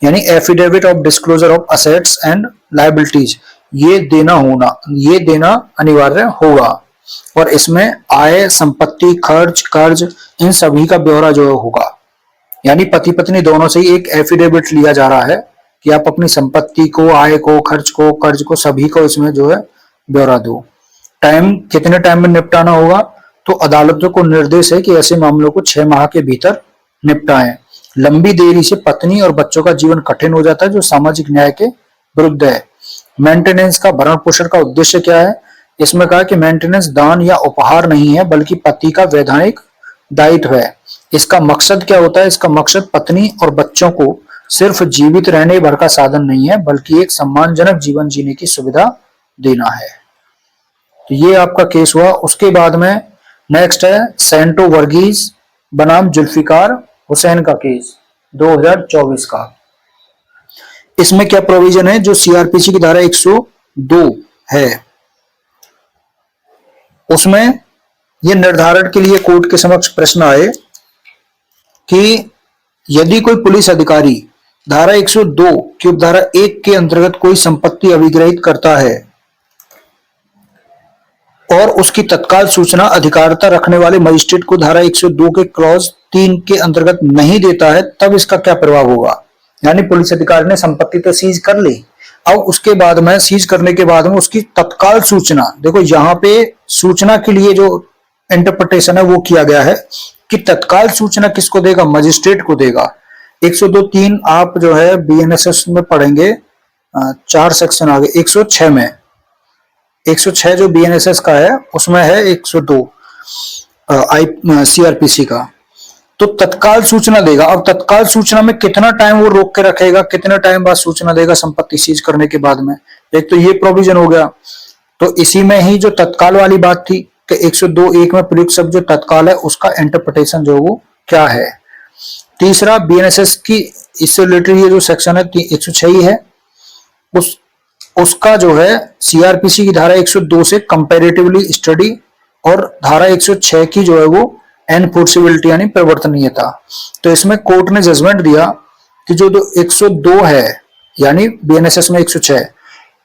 यानी affidavit of disclosure of assets and liabilities ये देना अनिवार्य होगा, और इसमें आय, संपत्ति, खर्च, कर्ज, इन सभी का ब्यौरा जो होगा, यानी पति पत्नी दोनों से ही एक एफिडेविट लिया जा रहा है कि आप अपनी संपत्ति को, आय को, खर्च को, कर्ज को, सभी को इसमें जो है ब्यौरा दो। टाइम कितने टाइम में निपटाना होगा, तो अदालतों को निर्देश है कि ऐसे मामलों को 6 माह के भीतर निपटाएं। लंबी देरी से पत्नी और बच्चों का जीवन कठिन हो जाता है जो सामाजिक न्याय के विरुद्ध है। मेंटेनेंस का, भरण पोषण का उद्देश्य क्या है, इसमें कहा कि मेंटेनेंस दान या उपहार नहीं है बल्कि पति का वैधानिक दायित्व है। इसका मकसद क्या होता है, इसका मकसद पत्नी और बच्चों को सिर्फ जीवित रहने भर का साधन नहीं है बल्कि एक सम्मानजनक जीवन जीने की सुविधा देना है। तो ये आपका केस हुआ। उसके बाद में नेक्स्ट है सेंटो वर्गीज बनाम जुल्फिकार हुसैन का केस 2024 का। इसमें क्या प्रोविजन है, जो सीआरपीसी की धारा 102 है उसमें ये निर्धारण के लिए कोर्ट के समक्ष प्रश्न आए कि यदि कोई पुलिस अधिकारी धारा 102 की उपधारा 1 के अंतर्गत कोई संपत्ति अभिग्रहित करता है और उसकी तत्काल सूचना अधिकारिता रखने वाले मजिस्ट्रेट को धारा 102 के क्लॉज 3 के अंतर्गत नहीं देता है, तब इसका क्या प्रभाव होगा। यानी पुलिस अधिकारी ने संपत्ति तो सीज कर ली, अब उसके बाद में सीज करने के बाद में उसकी तत्काल सूचना, देखो यहाँ पे सूचना के लिए जो इंटरप्रिटेशन है वो किया गया है कि तत्काल सूचना किसको देगा, मजिस्ट्रेट को देगा। 102(3) आप जो है बीएनएसएस में पढ़ेंगे, 4 सेक्शन आगे 106 में, 106 जो बीएनएसएस का है उसमें है 102 सीआरपीसी का, तो तत्काल सूचना देगा। अब तत्काल सूचना में कितना टाइम वो रोक के रखेगा, कितने टाइम बाद सूचना देगा संपत्ति सीज करने के बाद में, एक तो ये प्रोविजन हो गया। तो इसी में ही जो तत्काल वाली बात थी कि 102(1) में प्रयुक्त शब्द जो तत्काल है उसका इंटरप्रिटेशन जो वो क्या है। तीसरा, बीएनएसएस की इससे रिलेटेड ये जो सेक्शन है 106 ही है, उसका जो है सीआरपीसी की धारा 102 से कंपैरेटिवली स्टडी और धारा 106 की जो है वो एनफोर्सिबिलिटी यानी प्रवर्तनीयता। तो इसमें कोर्ट ने जजमेंट दिया कि जो 102 है यानी बीएनएसएस में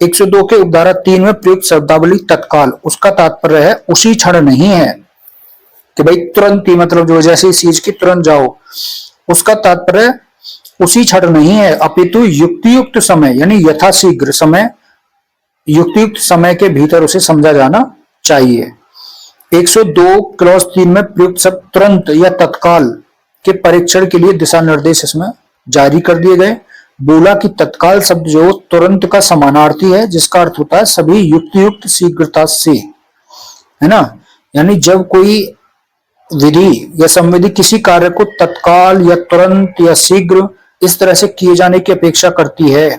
102 के उपधारा 3 में प्रयुक्त शब्दावली तत्काल, उसका तात्पर्य है उसी क्षण नहीं है कि भाई तुरंत ही, मतलब जो जैसे सीज की तुरंत जाओ, उसका तात्पर्य उसी क्षण नहीं है, अपितु युक्तियुक्त समय यानी यथाशीघ्र समय, युक्तियुक्त समय के भीतर उसे समझा जाना चाहिए। 102 क्लॉज 3 में प्रयुक्त शब्द तुरंत या तत्काल के परीक्षण के लिए दिशा निर्देश इसमें जारी कर दिए गए। बोला कि तत्काल शब्द जो तुरंत का समानार्थी है, जिसका अर्थ होता है सभी युक्तियुक्त शीघ्रता से, है ना। यानी जब कोई विधि या संविधि किसी कार्य को तत्काल या तुरंत या शीघ्र इस तरह से किए जाने की अपेक्षा करती है,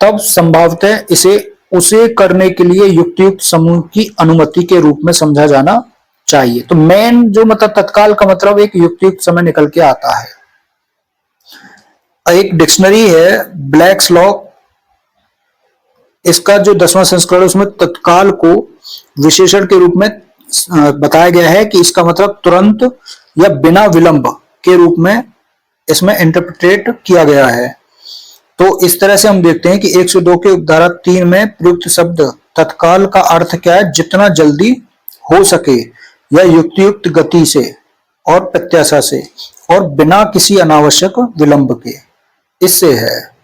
तब संभवतः इसे उसे करने के लिए युक्तियुक्त समूह की अनुमति के रूप में समझा जाना चाहिए। तो मेन जो मतलब तत्काल का मतलब एक युक्तियुक्त समय निकल के आता है। एक डिक्शनरी है ब्लैक्स लॉ, इसका जो 10वां संस्करण है उसमें तत्काल को विशेषण के रूप में बताया गया है कि इसका मतलब तुरंत या बिना विलंब के रूप में इसमें इंटरप्रेट किया गया है। तो इस तरह से हम देखते हैं कि 102 के उपधारा 3 में प्रयुक्त शब्द तत्काल का अर्थ क्या है, जितना जल्दी हो सके या युक्तियुक्त गति से और प्रत्याशा से और बिना किसी अनावश्यक विलंब के, इससे है।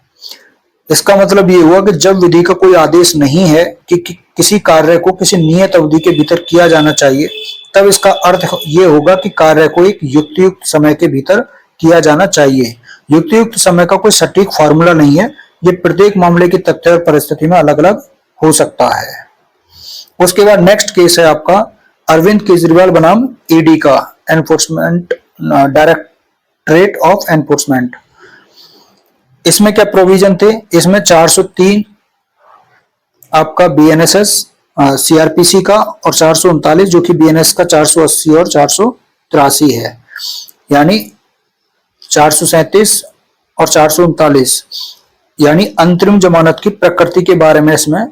इसका मतलब ये हुआ कि जब विधि का कोई आदेश नहीं है कि किसी कार्य को किसी नियत अवधि के भीतर किया जाना चाहिए, तब इसका अर्थ ये होगा कि कार्य को एक युक्तियुक्त समय के भीतर किया जाना चाहिए। युक्तियुक्त समय का कोई सटीक फॉर्मूला नहीं है, ये प्रत्येक मामले की तथ्य और परिस्थिति में अलग अलग हो सकता है। उसके बाद नेक्स्ट केस है आपका अरविंद केजरीवाल बनाम ईडी का, एनफोर्समेंट डायरेक्टरेट ऑफ एनफोर्समेंट। इसमें क्या प्रोविजन थे, इसमें 403 आपका बीएनएसएस सीआरपीसी का और 439 जो कि बीएनएस का 480 और 483 है, यानी 437 और 439 यानी अंतरिम जमानत की प्रकृति के बारे में इसमें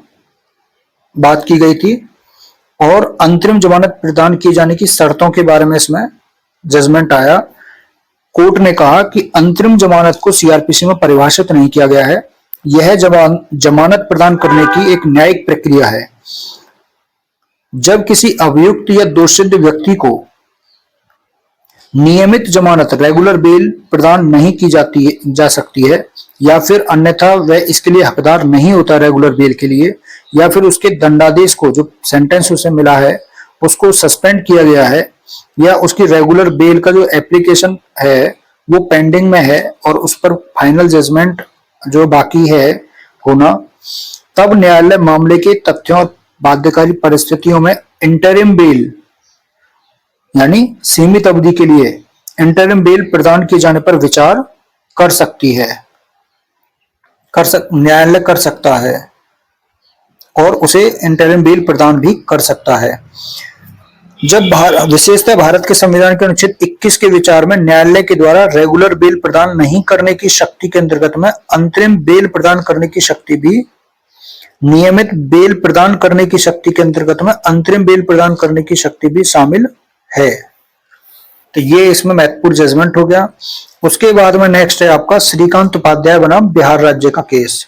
बात की गई थी और अंतरिम जमानत प्रदान किए जाने की शर्तों के बारे में इसमें जजमेंट आया। कोर्ट ने कहा कि अंतरिम जमानत को सीआरपीसी में परिभाषित नहीं किया गया है, यह जमानत प्रदान करने की एक न्यायिक प्रक्रिया है। जब किसी अभियुक्त या दोषित व्यक्ति को नियमित जमानत रेगुलर बेल प्रदान नहीं की जा सकती है या फिर अन्यथा वह इसके लिए हकदार नहीं होता रेगुलर बेल के लिए, या फिर उसके दंडादेश को जो सेंटेंस उसे मिला है उसको सस्पेंड किया गया है, या उसकी रेगुलर बेल का जो एप्लीकेशन है वो पेंडिंग में है और उस पर फाइनल जजमेंट जो बाकी है होना, तब न्यायालय मामले के तथ्यों और बाध्यकारी परिस्थितियों में इंटरिम बेल यानी सीमित अवधि के लिए इंटरिम बेल प्रदान किए जाने पर विचार कर सकती है, न्यायालय कर सकता है और उसे इंटरिम बेल प्रदान भी कर सकता है। जब विशेषतः भारत के संविधान के अनुच्छेद 21 के विचार में न्यायालय के द्वारा रेगुलर बेल प्रदान नहीं करने की शक्ति के अंतर्गत में अंतरिम बेल प्रदान करने की शक्ति भी, नियमित बेल प्रदान करने की शक्ति के अंतर्गत में अंतरिम बेल प्रदान करने की शक्ति भी शामिल है। तो ये इसमें महत्वपूर्ण जजमेंट हो गया। उसके बाद में नेक्स्ट है आपका श्रीकांत उपाध्याय बनाम बिहार राज्य का केस।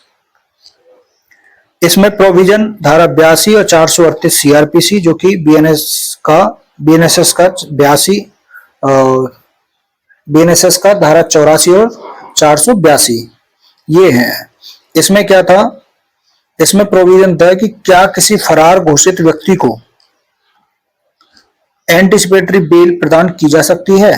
इसमें प्रोविजन धारा 82 और 438 सीआरपीसी, जो कि बीएनएसएस का 82, बीएनएसएस का धारा 84 और 482 ये है। इसमें क्या था, इसमें प्रोविजन था कि क्या किसी फरार घोषित व्यक्ति को एंटिसिपेटरी बेल प्रदान की जा सकती है।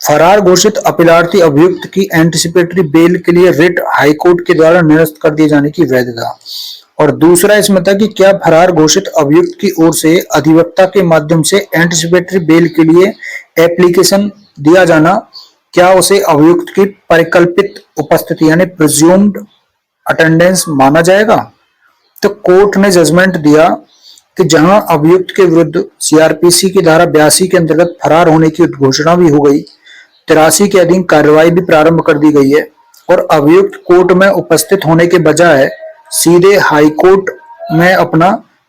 फरार घोषित अपीलार्थी अभियुक्त की एंटिसिपेटरी बेल के लिए रिट हाईकोर्ट के द्वारा निरस्त कर दिए जाने की वैधता। और दूसरा इसमें था कि क्या फरार घोषित अभियुक्त की ओर से अधिवक्ता के माध्यम से एंटिसिपेटरी बेल के लिए एप्लीकेशन दिया जाना, क्या उसे अभियुक्त की परिकल्पित उपस्थिति यानी प्रिज्यूम्ड अटेंडेंस माना जाएगा। तो कोर्ट ने जजमेंट दिया कि जहां अभियुक्त के विरुद्ध सीआरपीसी की धारा 82 के अंतर्गत फरार होने की घोषणा भी हो गई, 83 के अधीन कार्रवाई भी प्रारंभ कर दी गई है और अभियुक्त कोर्ट में उपस्थित होने के बजाय सीधे हाई कोर्ट में अपना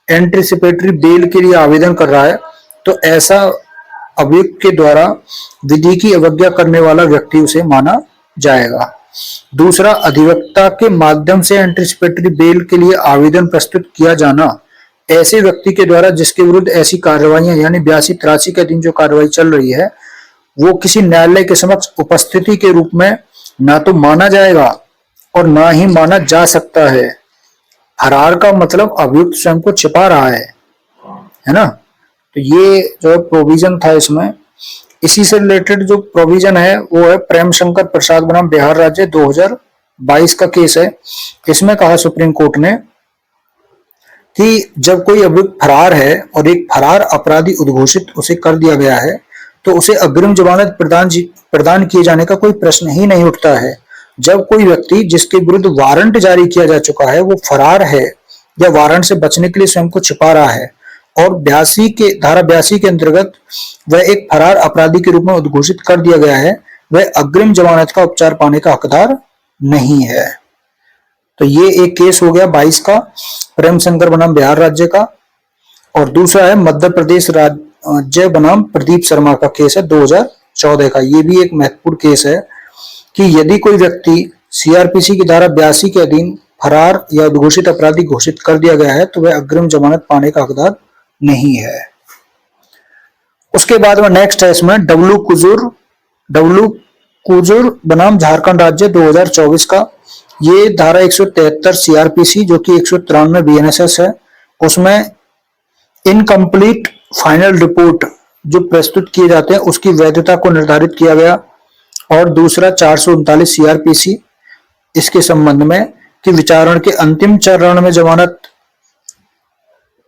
एंटिसिपेटरी बेल के लिए आवेदन कर रहा है, तो ऐसा अभियुक्त के द्वारा विधि की अवज्ञा करने वाला व्यक्ति उसे माना जाएगा। दूसरा, अधिवक्ता के माध्यम से एंटिसिपेटरी बेल के लिए आवेदन प्रस्तुत किया जाना ऐसे व्यक्ति के द्वारा जिसके विरुद्ध ऐसी कार्रवाइयां यानी 82-83 के अधीन जो कार्रवाई चल रही है वो किसी न्यायालय के समक्ष उपस्थिति के रूप में ना तो माना जाएगा और ना ही माना जा सकता है। फरार का मतलब अभियुक्त स्वयं को छिपा रहा है ना। तो ये जो प्रोविजन था इसमें, इसी से रिलेटेड जो प्रोविजन है वो है प्रेम शंकर प्रसाद बनाम बिहार राज्य 2022 का केस है। इसमें कहा सुप्रीम कोर्ट ने कि जब कोई अभियुक्त फरार है और एक फरार अपराधी उद्घोषित उसे कर दिया गया है तो उसे अग्रिम जमानत प्रदान किए जाने का कोई प्रश्न ही नहीं उठता है। जब कोई व्यक्ति जिसके विरुद्ध वारंट जारी किया जा चुका है वो फरार है या वारंट से बचने के लिए स्वयं को छिपा रहा है और धारा 82 के अंतर्गत वह एक फरार अपराधी के रूप में उद्घोषित कर दिया गया है, वह अग्रिम जमानत का उपचार पाने का हकदार नहीं है। तो ये एक केस हो गया 22 का प्रेम शंकर बनाम बिहार राज्य का। और दूसरा है मध्य प्रदेश राज्य बनाम प्रदीप शर्मा का केस है 2014 का। ये भी एक महत्वपूर्ण केस है कि यदि कोई व्यक्ति सीआरपीसी की धारा 82 के अधीन फरार या उद्घोषित अपराधी घोषित कर दिया गया है तो वह अग्रिम जमानत पाने का हकदार नहीं है। उसके बाद में नेक्स्ट है इसमें डब्लू कुजूर बनाम झारखंड राज्य 2024 का। ये धारा 173 सीआरपीसी जो कि 193 बीएनएसएस है, उसमें इनकम्प्लीट फाइनल रिपोर्ट जो प्रस्तुत किए जाते हैं उसकी वैधता को निर्धारित किया गया। और दूसरा 439 सीआरपीसी इसके संबंध में कि विचारण के अंतिम चरण में जमानत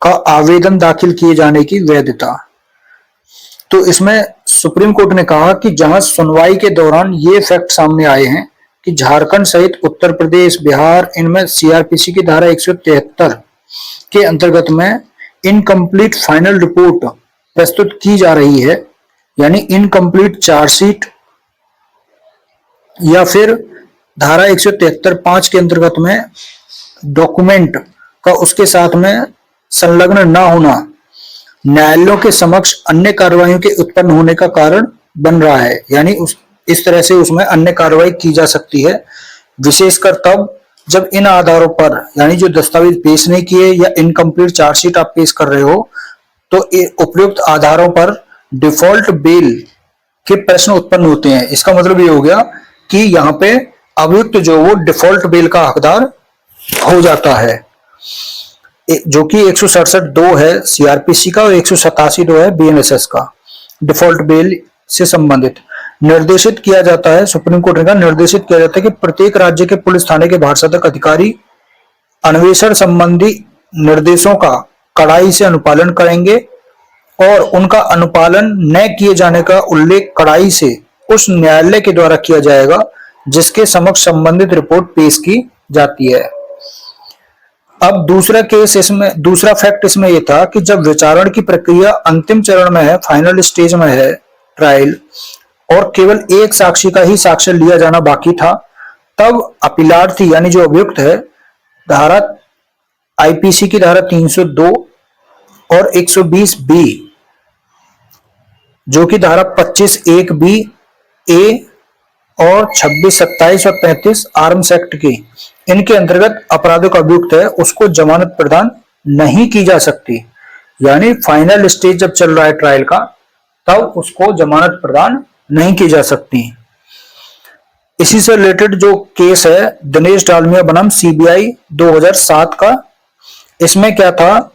का आवेदन दाखिल किए जाने की वैधता। तो इसमें सुप्रीम कोर्ट ने कहा कि जहां सुनवाई के दौरान ये फैक्ट सामने आए हैं कि झारखंड सहित उत्तर प्रदेश, बिहार, इनमें सीआरपीसी की धारा 173 के अंतर्गत में इनकम्प्लीट फाइनल रिपोर्ट प्रस्तुत की जा रही है, यानी इनकम्प्लीट चार्जशीट या फिर धारा 173(5) के अंतर्गत में डॉक्यूमेंट का उसके साथ में संलग्न न होना न्यायालयों के समक्ष अन्य कार्रवाइयों के उत्पन्न होने का कारण बन रहा है। यानी इस तरह से उसमें अन्य कार्रवाई की जा सकती है, विशेषकर तब जब इन आधारों पर यानी जो दस्तावेज पेश नहीं किए या इनकम्प्लीट चार्जशीट आप पेश कर रहे हो तो उपयुक्त आधारों पर डिफॉल्ट बेल के प्रश्न उत्पन्न होते हैं। इसका मतलब ये हो गया कि यहाँ पे अभियुक्त जो वो डिफॉल्ट बेल का हकदार हो जाता है, जो कि 167(2) है सीआरपीसी का और 187(2) है बीएनएसएस का। डिफॉल्ट बेल से संबंधित निर्देशित किया जाता है, सुप्रीम कोर्ट ने कहा निर्देशित किया जाता है कि प्रत्येक राज्य के पुलिस थाने के भार सदक अधिकारी अन्वेषण संबंधी निर्देशों का कड़ाई से अनुपालन करेंगे और उनका अनुपालन न किए जाने का उल्लेख कड़ाई से उस न्यायालय के द्वारा किया जाएगा जिसके समक्ष संबंधित रिपोर्ट पेश की जाती है। अब दूसरा फैक्ट इसमें यह था कि जब विचारण की प्रक्रिया अंतिम चरण में है, फाइनल स्टेज में है ट्रायल, और केवल एक साक्षी का ही साक्ष्य लिया जाना बाकी था, तब अपीलार्थी यानी जो अभियुक्त है धारा आईपीसी की धारा 302 और 120 बी जो कि धारा 25(1)(b) ए और 26, 27 और 35 आर्म्स एक्ट की इनके अंतर्गत अपराधों का अभियुक्त है उसको जमानत प्रदान नहीं की जा सकती। यानी फाइनल स्टेज जब चल रहा है ट्रायल का, तब उसको जमानत प्रदान नहीं की जा सकती। इसी से रिलेटेड जो केस है दिनेश डालमिया बनाम सीबीआई 2007 का, इसमें क्या था,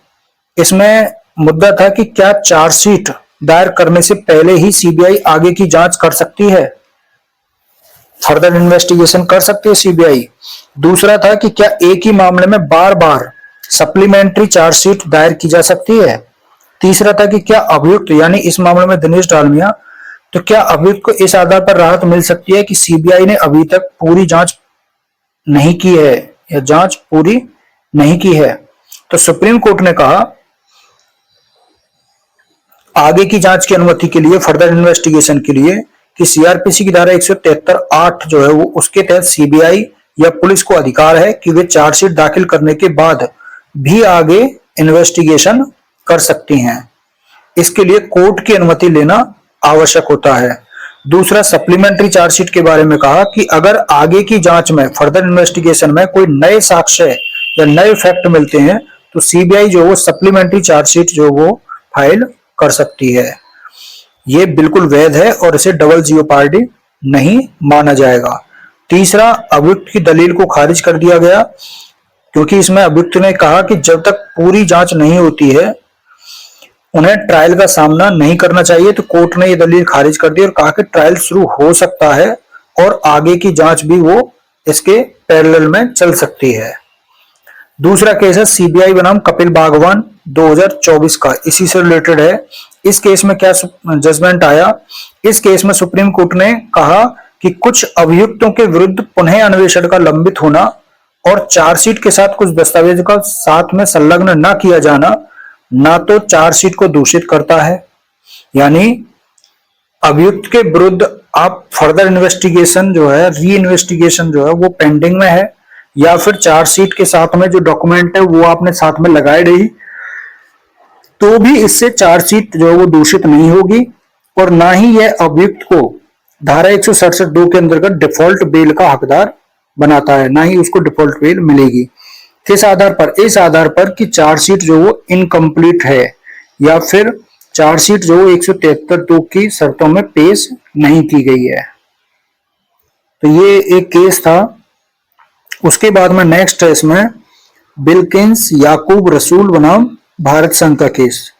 इसमें मुद्दा था कि क्या चार्जशीट दायर करने से पहले ही सीबीआई आगे की जांच कर सकती है, फर्दर इन्वेस्टिगेशन कर सकती है सीबीआई। दूसरा था कि क्या एक ही मामले में बार बार सप्लीमेंट्री चार्जशीट दायर की जा सकती है। तीसरा था कि क्या अभियुक्त यानी इस मामले में दिनेश डालमिया, तो क्या अभियुक्त को इस आधार पर राहत मिल सकती है कि सीबीआई ने अभी तक पूरी जांच नहीं की है या जांच पूरी नहीं की है। तो सुप्रीम कोर्ट ने कहा आगे की जांच की अनुमति के लिए, फर्दर इन्वेस्टिगेशन के लिए, कि सीआरपीसी की धारा 173(8) जो है वो उसके तहत सीबीआई या पुलिस को अधिकार है कि वे चार्जशीट दाखिल करने के बाद भी आगे इन्वेस्टिगेशन कर सकती हैं। इसके लिए कोर्ट की अनुमति लेना आवश्यक होता है। दूसरा, सप्लीमेंट्री चार्जशीट के बारे में कहा कि अगर आगे की जांच में, फर्दर इन्वेस्टिगेशन में कोई नए साक्ष्य या नए फैक्ट मिलते हैं तो सीबीआई जो वो सप्लीमेंट्री चार्जशीट जो वो फाइल कर सकती है। ये बिल्कुल वैध है और इसे डबल जियोपार्डी नहीं माना जाएगा। तीसरा, अभियुक्त की दलील को खारिज कर दिया गया क्योंकि इसमें अभियुक्त ने कहा कि जब तक पूरी जांच नहीं होती है उन्हें ट्रायल का सामना नहीं करना चाहिए। तो कोर्ट ने ये दलील खारिज कर दी और कहा कि ट्रायल शुरू हो सकता है और आगे की जांच भी वो इसके पैरेलल में चल सकती है। दूसरा केस है सीबीआई बनाम कपिल बागवान 2024 का, इसी से रिलेटेड है। इस केस में क्या जजमेंट आया, इस केस में सुप्रीम कोर्ट ने कहा कि कुछ अभियुक्तों के विरुद्ध पुनः अन्वेषण का लंबित होना और चार्जशीट के साथ कुछ दस्तावेजों का साथ में संलग्न न किया जाना ना तो चार्जशीट को दूषित करता है, यानी अभियुक्त के विरुद्ध आप फर्दर इन्वेस्टिगेशन जो है, री इन्वेस्टिगेशन जो है वो पेंडिंग में है, या फिर चार्जशीट के साथ में जो डॉक्यूमेंट है वो आपने साथ में लगाए रही, तो भी इससे चार्जशीट जो है वो दूषित नहीं होगी और ना ही यह अभियुक्त को धारा 167(2) के अंतर्गत डिफॉल्ट बेल का हकदार बनाता है, ना ही उसको डिफॉल्ट बेल मिलेगी। इस आधार पर कि चार्जशीट जो वो इनकम्प्लीट है या फिर चार्जशीट जो 173(2) की शर्तों में पेश नहीं की गई है। तो ये एक केस था। उसके बाद में नेक्स्ट है इसमें बिल्किंस याकूब रसूल बनाम भारत संघ का केस।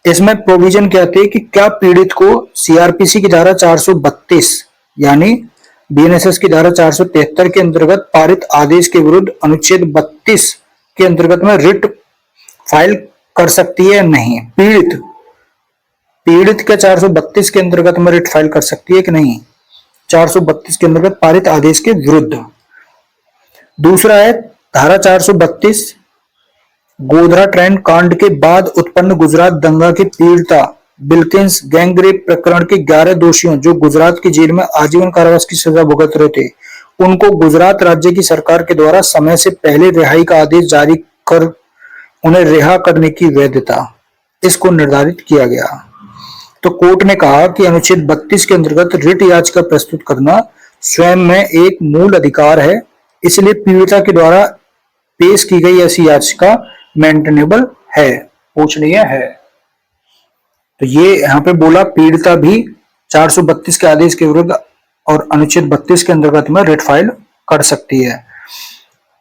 इसमें प्रोविजन क्या थे कि क्या पीड़ित को सीआरपीसी की धारा 432 यानी बीएनएसएस की धारा 473 के अंतर्गत पारित आदेश के विरुद्ध अनुच्छेद 32 के अंतर्गत में रिट फाइल कर सकती है? नहीं। पीड़ित क्या 432 के अंतर्गत में रिट फाइल कर सकती है कि नहीं? 432 के अंतर्गत पारित आदेश के विरुद्ध। दूसरा है धारा 432 गोधरा ट्रेन कांड के बाद उत्पन्न गुजरात दंगा की पीड़िता बिल्किंस गैंगरेप प्रकरण के 11 दोषियों जो गुजरात की जेल में आजीवन कारावास की सजा भुगत रहे थे, उनको गुजरात राज्य की सरकार के द्वारा समय से पहले रिहाई का आदेश जारी कर उन्हें रिहा करने की वैधता, इसको निर्धारित किया गया। तो कोर्ट ने कहा कि अनुच्छेद 32 के अंतर्गत रिट याचिका प्रस्तुत करना स्वयं में एक मूल अधिकार है, इसलिए पीड़िता के द्वारा पेश की गई ऐसी याचिका मेंटेनेबल है, पूछनीय है। तो ये यहाँ पे बोला पीड़िता भी 432 के आदेश के विरुद्ध और अनुच्छेद 32 के अंतर्गत में रिट फाइल कर सकती है।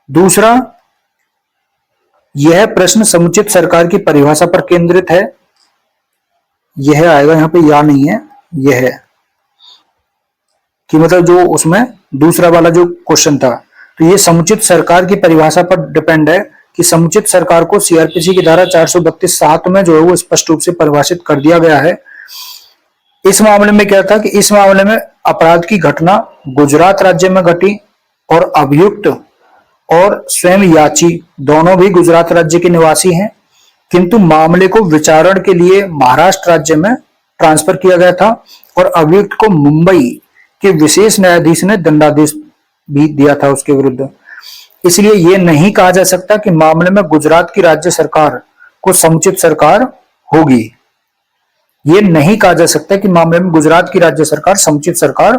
दूसरा, यह प्रश्न समुचित सरकार की परिभाषा पर केंद्रित है। यह आएगा यहाँ पे, या नहीं है, यह है कि मतलब जो उसमें दूसरा वाला जो क्वेश्चन था, तो ये समुचित सरकार की परिभाषा पर डिपेंड है कि समुचित सरकार को सीआरपीसी की धारा 432(7) में जो है वो स्पष्ट रूप से परिभाषित कर दिया गया है। इस मामले में क्या था कि इस मामले में अपराध की घटना गुजरात राज्य में घटी और अभियुक्त और स्वयं याची दोनों भी गुजरात राज्य के निवासी हैं, किंतु मामले को विचारण के लिए महाराष्ट्र राज्य में ट्रांसफर किया गया था और अभियुक्त को मुंबई के विशेष न्यायाधीश ने दंडादेश भी दिया था उसके विरुद्ध। इसलिए यह नहीं कहा जा सकता कि मामले में गुजरात की राज्य सरकार को समुचित सरकार होगी। ये नहीं कहा जा सकता कि मामले में गुजरात की राज्य सरकार समुचित सरकार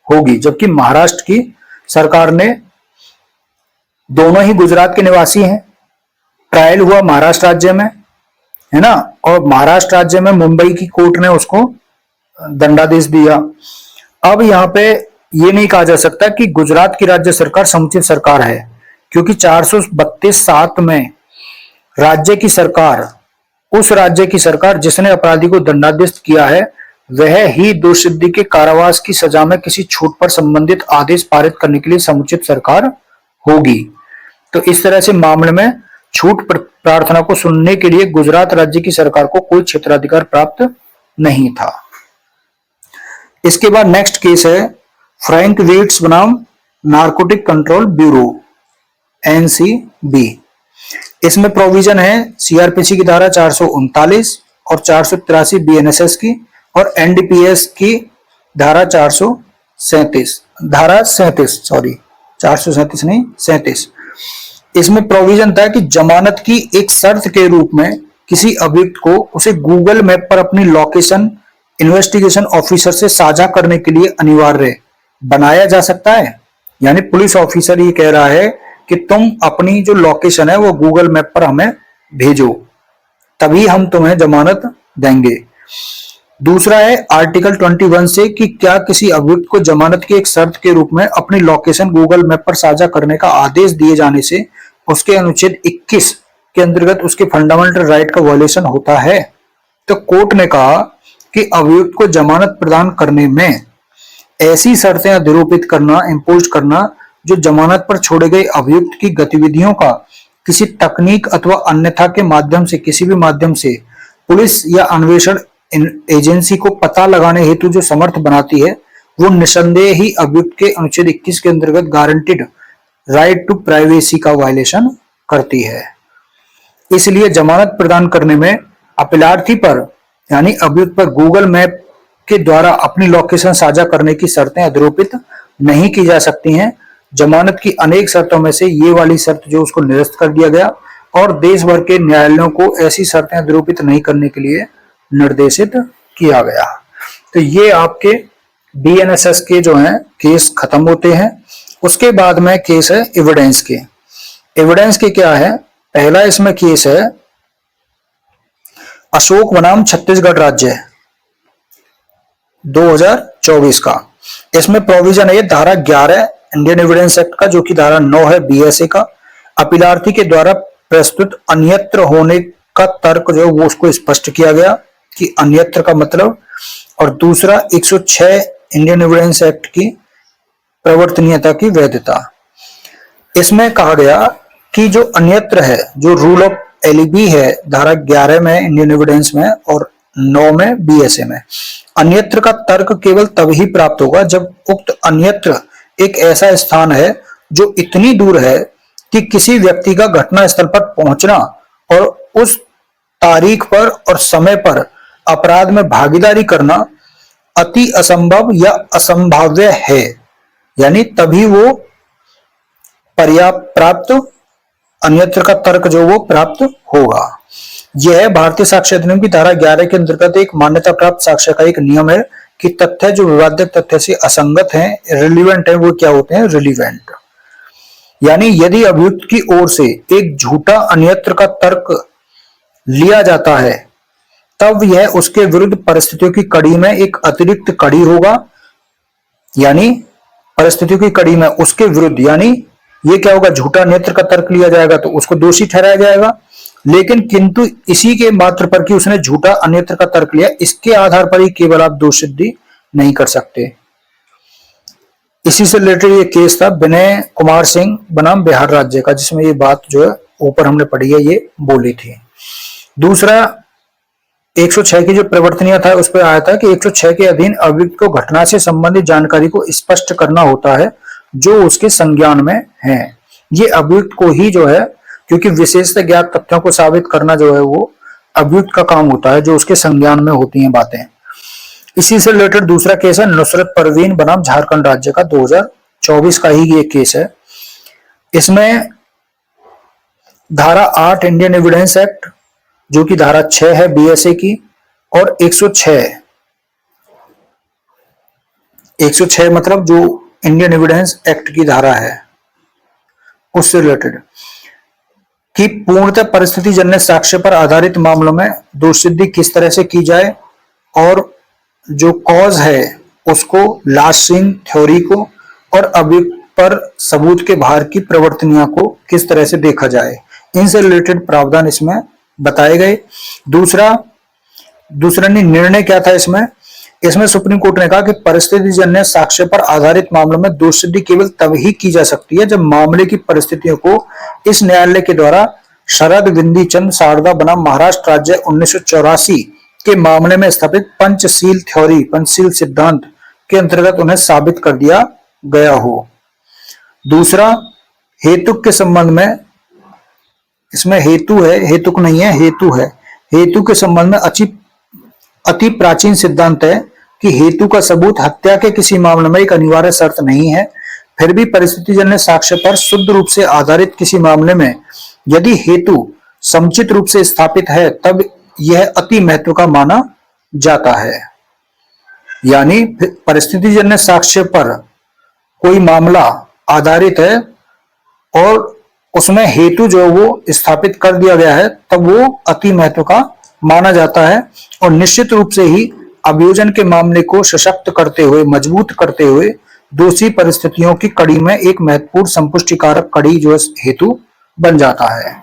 होगी, जबकि महाराष्ट्र की सरकार ने, दोनों ही गुजरात के निवासी हैं, ट्रायल हुआ महाराष्ट्र राज्य में, है ना, और महाराष्ट्र राज्य में मुंबई की कोर्ट ने उसको दंडादेश दिया। अब यहाँ पे ये नहीं कहा जा सकता कि गुजरात की राज्य सरकार समुचित सरकार है, क्योंकि 432(7) में राज्य की सरकार, उस राज्य की सरकार जिसने अपराधी को दंडादेश किया है, वह ही दोषसिद्धि के कारावास की सजा में किसी छूट पर संबंधित आदेश पारित करने के लिए समुचित सरकार होगी। तो इस तरह से मामले में छूट प्रार्थना को सुनने के लिए गुजरात राज्य की सरकार को कोई क्षेत्राधिकार प्राप्त नहीं था। इसके बाद नेक्स्ट केस है फ्रैंक वीट्स बनाम नारकोटिक कंट्रोल ब्यूरो NCB। इसमें प्रोविजन है CRPC की धारा 439 और 483 BNSS की, और NDPS की धारा 437 इसमें प्रोविजन था कि जमानत की एक शर्त के रूप में किसी अभियुक्त को उसे गूगल मैप पर अपनी लोकेशन इन्वेस्टिगेशन ऑफिसर से साझा करने के लिए अनिवार्य बनाया जा सकता है। यानी पुलिस ऑफिसर ये कह रहा है कि तुम अपनी जो लोकेशन है वो गूगल मैप पर हमें भेजो, तभी हम तुम्हें जमानत देंगे। दूसरा है आर्टिकल 21 से कि क्या किसी अभियुक्त को जमानत की एक शर्त के रूप में अपनी लोकेशन गूगल मैप पर साझा करने का आदेश दिए जाने से उसके अनुच्छेद 21 के अंतर्गत उसके फंडामेंटल राइट का वायलेशन होता है। तो कोर्ट ने कहा कि अभियुक्त को जमानत प्रदान करने में ऐसी शर्तें अधिरोपित करना, इम्पोज करना, जो जमानत पर छोड़े गए अभियुक्त की गतिविधियों का किसी तकनीक अथवा अन्यथा के माध्यम से, किसी भी माध्यम से पुलिस या अन्वेषण एजेंसी को पता लगाने हेतु जो समर्थ बनाती है, वो निसंदेह ही अभियुक्त के अनुच्छेद 21 के अंतर्गत गारंटीड राइट टू प्राइवेसी का वायलेशन करती है। इसलिए जमानत प्रदान करने में अपीलार्थी पर यानी अभियुक्त पर गूगल मैप के द्वारा अपनी लोकेशन साझा करने की शर्तें अधिरोपित नहीं की जा सकती हैं। जमानत की अनेक शर्तों में से ये वाली शर्त जो उसको निरस्त कर दिया गया, और देश भर के न्यायालयों को ऐसी शर्तें अधिरोपित नहीं करने के लिए निर्देशित किया गया। तो ये आपके BNSS के जो हैं केस खत्म होते हैं। उसके बाद में केस है एविडेंस के। एविडेंस के क्या है, पहला इसमें केस है अशोक बनाम छत्तीसगढ़ राज्य 2024 का। इसमें प्रोविजन है धारा 11 इंडियन एविडेंस एक्ट का, जो कि धारा 9 है BSA का। अपीलार्थी के द्वारा प्रस्तुत अन्यत्र होने का तर्क जो है वो उसको स्पष्ट किया गया कि अन्यत्र का मतलब, और दूसरा 106 इंडियन एविडेंस एक्ट की प्रवर्तनीयता की वैधता। इसमें कहा गया कि जो अन्यत्र है, जो रूल ऑफ एलिबी है धारा 11 में इंडियन एविडेंस में और 9 में BSA में, अन्यत्र का तर्क केवल तभी प्राप्त होगा जब उक्त अन्यत्र एक ऐसा स्थान है जो इतनी दूर है कि किसी व्यक्ति का घटना स्थल पर पहुंचना और उस तारीख पर और समय पर अपराध में भागीदारी करना अति असंभव या असंभाव्य है, यानी तभी वो पर्याप्त प्राप्त अन्यत्र का तर्क जो वो प्राप्त होगा। यह भारतीय साक्ष्य अधिनियम की धारा 11 के अंतर्गत एक मान्यता प्राप्त साक्ष्य का एक नियम है कि तथ्य जो विवादित तथ्य से असंगत हैं, रिलीवेंट है, वो क्या होते हैं, रिलीवेंट। यानी यदि अभियुक्त की ओर से एक झूठा अन्यत्र का तर्क लिया जाता है, तब यह उसके विरुद्ध परिस्थितियों की कड़ी में एक अतिरिक्त कड़ी होगा। यानी परिस्थितियों की कड़ी में उसके विरुद्ध, यानी ये क्या होगा, झूठा अन्यत्र का तर्क लिया जाएगा तो उसको दोषी ठहराया जाएगा। लेकिन किंतु इसी के मात्र पर कि उसने झूठा अन्यत्र का तर्क लिया, इसके आधार पर ही केवल आप दोष सिद्धि नहीं कर सकते। इसी से रिलेटेड ये केस था विनय कुमार सिंह बनाम बिहार राज्य का, जिसमें ये बात जो है ऊपर हमने पढ़ी है ये बोली थी। दूसरा 106 की जो प्रवर्तनीय था उस पर आया था कि 106 के अधीन अभियुक्त को घटना से संबंधित जानकारी को स्पष्ट करना होता है जो उसके संज्ञान में है। ये अभियुक्त को ही जो है, क्योंकि विशेषतः ज्ञात तथ्यों को साबित करना जो है वो अभियुक्त का काम होता है, जो उसके संज्ञान में होती हैं बातें। इसी से रिलेटेड दूसरा केस है नुसरत परवीन बनाम झारखंड राज्य का, 2024 का ही ये केस है। इसमें धारा 8 इंडियन एविडेंस एक्ट, जो कि धारा 6 है BSA की, और 106 मतलब जो इंडियन एविडेंस एक्ट की धारा है उससे रिलेटेड कि पूर्णतः परिस्थिति जन्य साक्ष्य पर आधारित मामलों में दोष सिद्धि किस तरह से की जाए और जो कॉज है उसको लास्ट सीन थ्योरी को और अभियुक्त पर सबूत के बाहर की प्रवर्तनिया को किस तरह से देखा जाए, इनसे रिलेटेड प्रावधान इसमें बताए गए। दूसरा निर्णय क्या था इसमें सुप्रीम कोर्ट ने कहा कि परिस्थिति जन्य साक्ष्य पर आधारित मामलों में दोष सिद्धि केवल तभी की जा सकती है जब मामले की परिस्थितियों को इस न्यायालय के द्वारा शरद बिंदी चंद शारदा बनाम महाराष्ट्र राज्य 1984 के मामले में स्थापित पंचशील सिद्धांत के अंतर्गत उन्हें साबित कर दिया गया हो। दूसरा, हेतुक के संबंध में, इसमें हेतु है, हेतुक नहीं है, हेतु है। हेतु के संबंध में अति प्राचीन सिद्धांत है कि हेतु का सबूत हत्या के किसी मामले में एक अनिवार्य शर्त नहीं है। फिर भी परिस्थिति जन्य साक्ष्य पर शुद्ध रूप से आधारित किसी मामले में यदि हेतु समुचित रूप से स्थापित है तब यह अति महत्व का माना जाता है। यानी परिस्थिति जन्य साक्ष्य पर कोई मामला आधारित है और उसमें हेतु जो वो स्थापित कर दिया गया है तब वो अति महत्व का माना जाता है और निश्चित रूप से ही अभियोजन के मामले को सशक्त करते हुए, मजबूत करते हुए दोषी परिस्थितियों की कड़ी में एक महत्वपूर्ण संपुष्टिकारक कड़ी जो हेतु बन जाता है।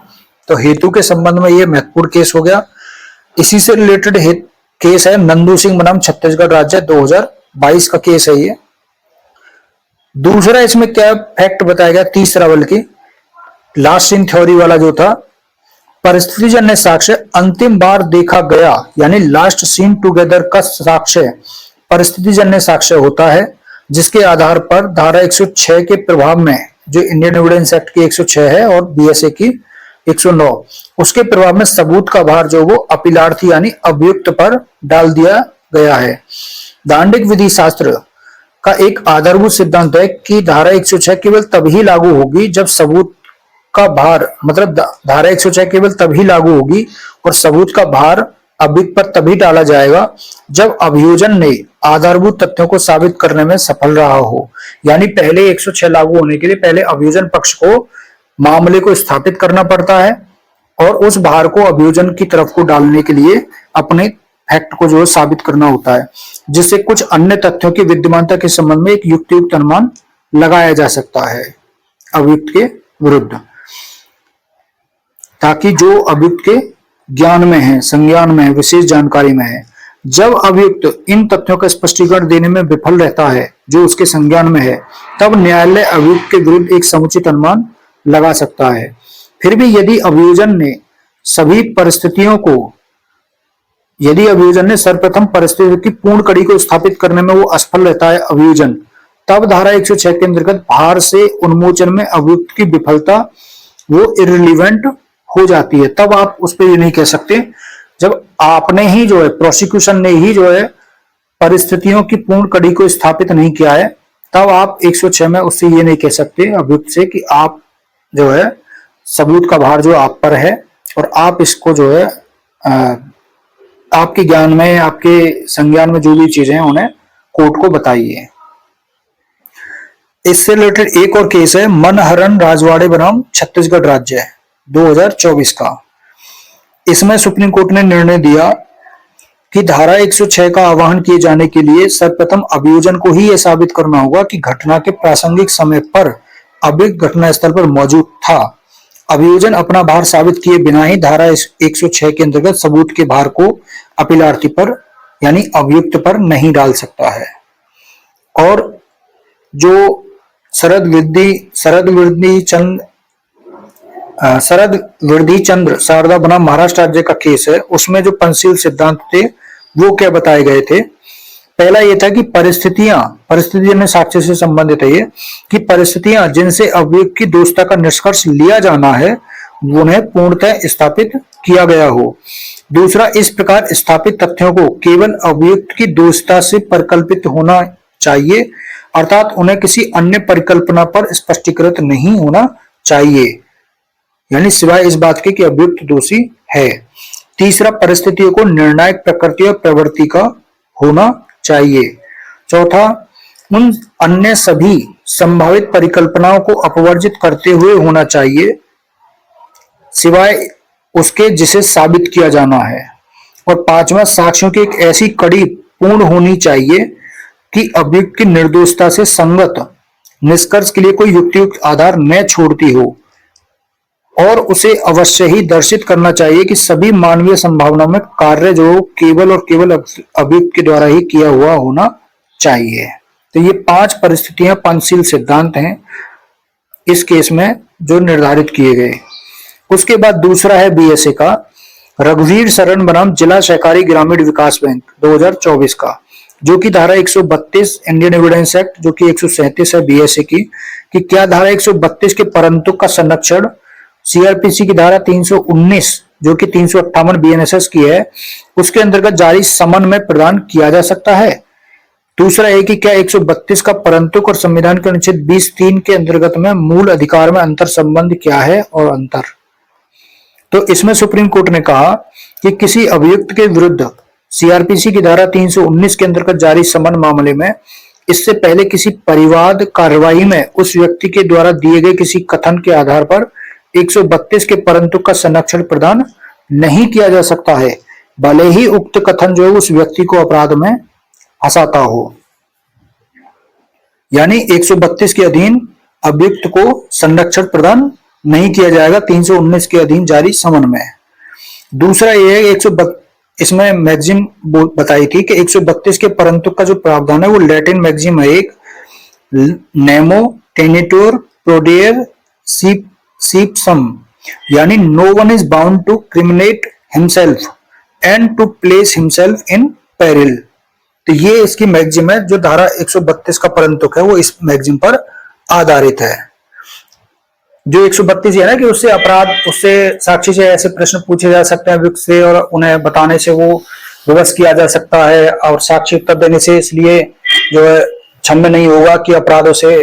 तो हेतु के संबंध में ये महत्वपूर्ण केस हो गया। इसी से रिलेटेड केस है नंदू सिंह बनाम छत्तीसगढ़ राज्य 2022 का केस है ये। दूसरा इसमें क्या फैक्ट बताया गया, तीसरा बल्कि लास्ट सीन थ्योरी वाला जो था, परिस्थिति जन्य साक्ष्य अंतिम बार देखा गया यानी लास्ट सीन टुगेदर का साक्ष्य परिस्थिति जन्य साक्ष्य होता है जिसके आधार पर धारा 106 के प्रभाव में, जो इंडियन एविडेंस एक्ट की 106 है और बीएसए की 109, उसके प्रभाव में सबूत का भार जो वो अपीलार्थी यानी अभियुक्त पर डाल दिया गया है। दांडिक विधि शास्त्र का एक आधारभूत सिद्धांत है कि धारा 106 केवल तभी लागू होगी जब सबूत का भार, मतलब धारा 106 केवल तभी लागू होगी और सबूत का भार अभियुक्त पर तभी डाला जाएगा जब अभियोजन ने आधारभूत तथ्यों को साबित करने में सफल रहा हो। यानी पहले 106 लागू होने के लिए पहले अभियोजन पक्ष को मामले को स्थापित करना पड़ता है और उस भार को अभियोजन की तरफ को डालने के लिए अपने फैक्ट को जो साबित करना होता है, जिससे कुछ अन्य तथ्यों की विद्यमानता के संबंध में एक युक्तियुक्त अनुमान लगाया जा सकता है अभियुक्त के विरुद्ध, ताकि जो अभियुक्त के ज्ञान में है, संज्ञान में है, विशेष जानकारी में है। जब अभियुक्त इन तथ्यों का स्पष्टीकरण देने में विफल रहता है जो उसके संज्ञान में है, तब न्यायालय अभियुक्त के विरुद्ध एक समुचित अनुमान लगा सकता है। फिर भी यदि अभियोजन ने सर्वप्रथम परिस्थिति की पूर्ण कड़ी को स्थापित करने में वो असफल रहता है अभियोजन, तब धारा 106 के अंतर्गत भार से उन्मोचन में अभियुक्त की विफलता वो इररिलेवेंट हो जाती है। तब आप उस पर ये नहीं कह सकते, जब आपने ही जो है, प्रोसिक्यूशन ने ही जो है परिस्थितियों की पूर्ण कड़ी को स्थापित नहीं किया है, तब आप 106 में उससे ये नहीं कह सकते अभियुक्त से कि आप जो है सबूत का भार जो आप पर है और आप इसको जो है आपके ज्ञान में, आपके संज्ञान में जो भी चीजें हैं उन्हें कोर्ट को बताइए। इससे रिलेटेड एक और केस है मनहरन राजवाड़े बनाम छत्तीसगढ़ राज्य 2024 का। इसमें सुप्रीम कोर्ट ने निर्णय दिया कि धारा 106 का आह्वान किए जाने के लिए सर्वप्रथम अभियोजन को ही यह साबित करना होगा कि घटना के प्रासंगिक समय पर अभियुक्त घटनास्थल पर मौजूद था। अभियोजन अपना भार साबित किए बिना ही धारा 106 के अंतर्गत सबूत के भार को अपीलार्थी पर यानी अभियुक्त पर नहीं डाल सकता है। और जो शरद वृद्धि चंद्र शारदा बनाम महाराष्ट्र राज्य का केस है, उसमें जो पंचशील सिद्धांत थे वो क्या बताए गए थे। पहला ये था कि परिस्थितियां साक्ष्य से संबंधित है ये कि परिस्थितियां जिनसे अभियुक्त की दोषता का निष्कर्ष लिया जाना है उन्हें पूर्णतः स्थापित किया गया हो। दूसरा, इस प्रकार स्थापित तथ्यों को केवल अभियुक्त की दोषता से परिकल्पित होना चाहिए, अर्थात उन्हें किसी अन्य परिकल्पना पर स्पष्टीकृत नहीं होना चाहिए, यानी सिवाय इस बात के कि अभियुक्त दोषी है। तीसरा, परिस्थितियों को निर्णायक प्रकृति और प्रवृत्ति का होना चाहिए। चौथा, उन अन्य सभी संभावित परिकल्पनाओं को अपवर्जित करते हुए होना चाहिए सिवाय उसके जिसे साबित किया जाना है। और पांचवा, साक्ष्यों की एक ऐसी कड़ी पूर्ण होनी चाहिए कि अभियुक्त की निर्दोषता से संगत निष्कर्ष के लिए कोई युक्तियुक्त आधार न छोड़ती हो, और उसे अवश्य ही दर्शित करना चाहिए कि सभी मानवीय संभावनाओं में कार्य जो केवल और केवल अभियुक्त के द्वारा ही किया हुआ होना चाहिए। तो ये 5 परिस्थितियां, पंचशील सिद्धांत हैं इस केस में जो निर्धारित किए गए। उसके बाद दूसरा है बीएसए का, रघुवीर शरण बनाम जिला सहकारी ग्रामीण विकास बैंक 2024 का, जो कि धारा 132 इंडियन एविडेंस एक्ट जो कि 137 है बीएसए की, कि क्या धारा 132 के परंतु का संरक्षण सीआरपीसी की धारा 319 जो कि 358 बीएनएसएस की है उसके अंतर्गत जारी समन में प्रदान किया जा सकता है। दूसरा है कि क्या 132 का परंतुक और संविधान के अनुच्छेद 20(3) के अंतर्गत में मूल अधिकार में अंतर संबंध क्या है और अंतर। तो इसमें सुप्रीम कोर्ट ने कहा कि किसी अभियुक्त के विरुद्ध सीआरपीसी की धारा 319 के अंतर्गत जारी समन मामले में इससे पहले किसी परिवाद कार्रवाई में उस व्यक्ति के द्वारा दिए गए किसी कथन के आधार पर 132 के परंतु का संरक्षण प्रदान नहीं किया जा सकता है, भले ही उक्त कथन जो है उस व्यक्ति को अपराध में फंसाता हो। यानी 132 के अधीन अभियुक्त को संरक्षण प्रदान नहीं किया जाएगा 319 के अधीन जारी समन में। दूसरा ये है इसमें मैक्सिम बताई थी कि 132 के परंतु का जो प्रावधान है वो लैटिन मैक्सिम है, एक नेमो टेनिटोर प्रोडेयर सीपसम, यानी no one is bound to criminate himself and to place himself in peril. तो ये इसकी मैक्सिम है, जो धारा 132 का परंतुक है वो इस मैक्सिम पर आधारित है। जो 132 है ना कि उससे साक्षी से ऐसे प्रश्न पूछे जा सकते हैं अभियुक्त से और उन्हें बताने से वो विवश किया जा सकता है, और साक्षी उत्तर देने से इसलिए जो है क्षम्य नहीं होगा कि अपराधों से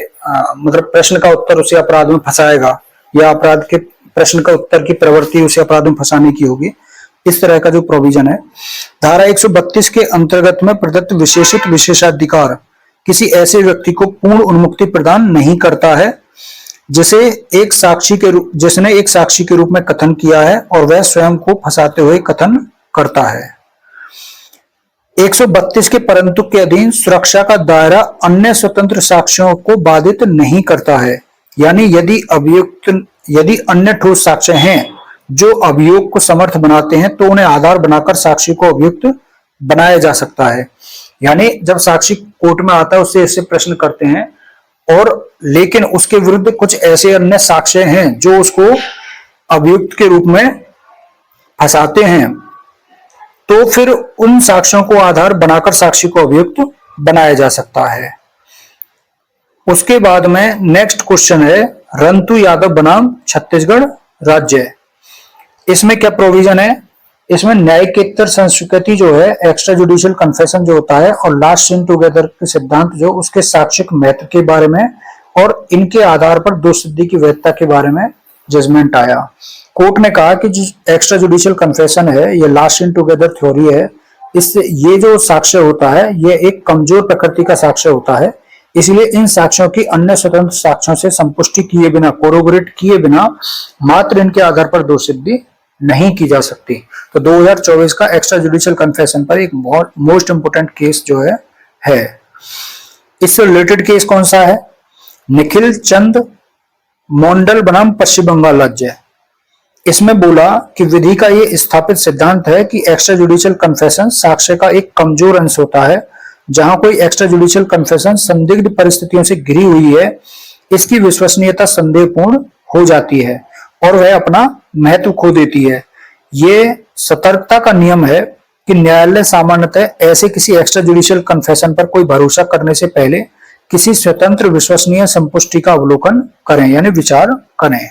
मतलब प्रश्न का उत्तर उसे अपराध में फंसाएगा या अपराध के प्रश्न का उत्तर की प्रवृत्ति उसे अपराध में फंसाने की होगी। इस तरह का जो प्रोविजन है धारा 132 के अंतर्गत में प्रदत्त विशेषित विशेषाधिकार किसी ऐसे व्यक्ति को पूर्ण उन्मुक्ति प्रदान नहीं करता है जिसने एक साक्षी के रूप में कथन किया है और वह स्वयं को फंसाते हुए कथन करता है। 132 के परंतुक के अधीन सुरक्षा का दायरा अन्य स्वतंत्र साक्ष्यों को बाधित नहीं करता है, यानी यदि अन्य ठोस साक्ष्य हैं जो अभियोग को समर्थ बनाते हैं तो उन्हें आधार बनाकर साक्षी को अभियुक्त बनाया जा सकता है। यानी जब साक्षी कोर्ट में आता है उससे ऐसे प्रश्न करते हैं और लेकिन उसके विरुद्ध कुछ ऐसे अन्य साक्ष्य हैं जो उसको अभियुक्त के रूप में फंसाते हैं, तो फिर उन साक्ष्यों को आधार बनाकर साक्षी को अभियुक्त बनाया जा सकता है। उसके बाद में नेक्स्ट क्वेश्चन है रंतु यादव बनाम छत्तीसगढ़ राज्य। इसमें क्या प्रोविजन है? इसमें न्यायिकेतर संस्कृति जो है, एक्स्ट्रा जुडिशियल कन्फेशन जो होता है और लास्ट सीन टुगेदर के सिद्धांत जो उसके साक्ष्यिक महत्व के बारे में और इनके आधार पर दोष सिद्धि की वैधता के बारे में जजमेंट आया। कोर्ट ने कहा कि जो एक्स्ट्रा जुडिशियल कन्फेशन है ये लास्ट सीन टुगेदर थ्योरी है, इससे ये जो साक्ष्य होता है ये एक कमजोर प्रकृति का साक्ष्य होता है, इसलिए इन साक्ष्यों की अन्य स्वतंत्र साक्ष्यों से संपुष्टि किए बिना, कोरोबोरेट किए बिना मात्र इनके आधार पर दोष सिद्धि नहीं की जा सकती। तो 2024 का एक्स्ट्रा जुडिशियल कन्फेशन पर एक बहुत मोस्ट इंपोर्टेंट केस जो है। इससे रिलेटेड केस कौन सा है? निखिल चंद मोंडल बनाम पश्चिम बंगाल राज्य। इसमें बोला कि विधि का ये स्थापित सिद्धांत है कि एक्स्ट्रा जुडिशियल कन्फेशन साक्ष्य का एक कमजोर अंश होता है। जहां कोई एक्स्ट्रा जुडिशियल कन्फेशन संदिग्ध परिस्थितियों से घिरी हुई है, इसकी विश्वसनीयता संदेहपूर्ण हो जाती है और वह अपना महत्व खो देती है। ये सतर्कता का नियम है कि न्यायालय सामान्यतः ऐसे किसी एक्स्ट्रा जुडिशियल कन्फेशन पर कोई भरोसा करने से पहले किसी स्वतंत्र विश्वसनीय संपुष्टि का अवलोकन करें, यानी विचार करें।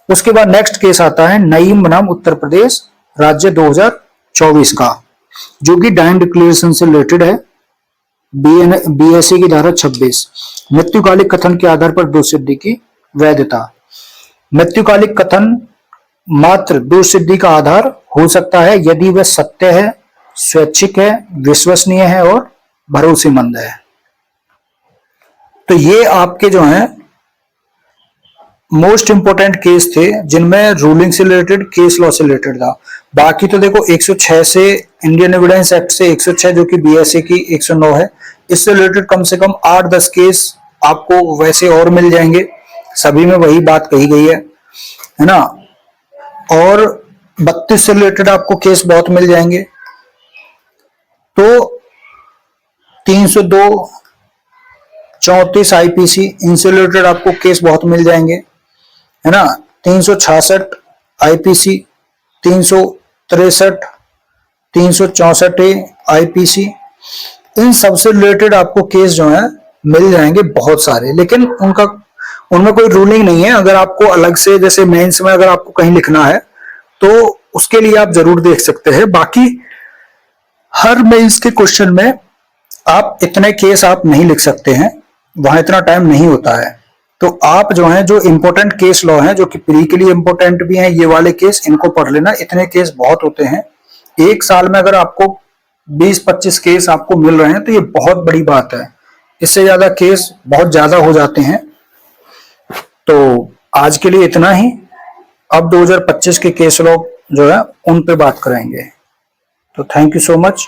उसके बाद नेक्स्ट केस आता है नईम बनाम उत्तर प्रदेश राज्य 2024 का, जो कि डायन डिक्लेरेशन से रिलेटेड है। बीएसए की धारा 26 मृत्युकालिक कथन के आधार पर दोष सिद्धि की वैधता। मृत्युकालिक कथन मात्र दुष्सिद्धि का आधार हो सकता है यदि वह सत्य है, स्वैच्छिक है, विश्वसनीय है और भरोसेमंद है। तो ये आपके जो हैं मोस्ट इंपोर्टेंट केस थे जिनमें रूलिंग से रिलेटेड, केस लॉ से रिलेटेड था। बाकी तो देखो 106 से, इंडियन एविडेंस एक्ट से 106 जो कि बीएसए की 109 है, इससे रिलेटेड कम से कम 8-10 केस आपको वैसे और मिल जाएंगे। सभी में वही बात कही गई है ना। और 32 से रिलेटेड आपको केस बहुत मिल जाएंगे। तो 302, 34 आईपीसी, इनसे रिलेटेड आपको केस बहुत मिल जाएंगे, है ना। 366 आईपीसी, 363, 364 आईपीसी, इन सबसे रिलेटेड आपको केस जो है मिल जाएंगे बहुत सारे। लेकिन उनमें कोई रूलिंग नहीं है। अगर आपको अलग से, जैसे मेंस में अगर आपको कहीं लिखना है तो उसके लिए आप जरूर देख सकते हैं। बाकी हर मेंस के क्वेश्चन में आप इतने केस आप नहीं लिख सकते हैं, वहां इतना टाइम नहीं होता है। तो आप जो है, जो इंपॉर्टेंट केस लॉ हैं, जो कि प्री के लिए इंपॉर्टेंट भी हैं, ये वाले केस, इनको पढ़ लेना। इतने केस बहुत होते हैं। एक साल में अगर आपको 20-25 केस आपको मिल रहे हैं तो ये बहुत बड़ी बात है। इससे ज्यादा केस बहुत ज्यादा हो जाते हैं। तो आज के लिए इतना ही। अब 2025 के केस लॉ जो है उन पे बात करेंगे। तो थैंक यू सो मच।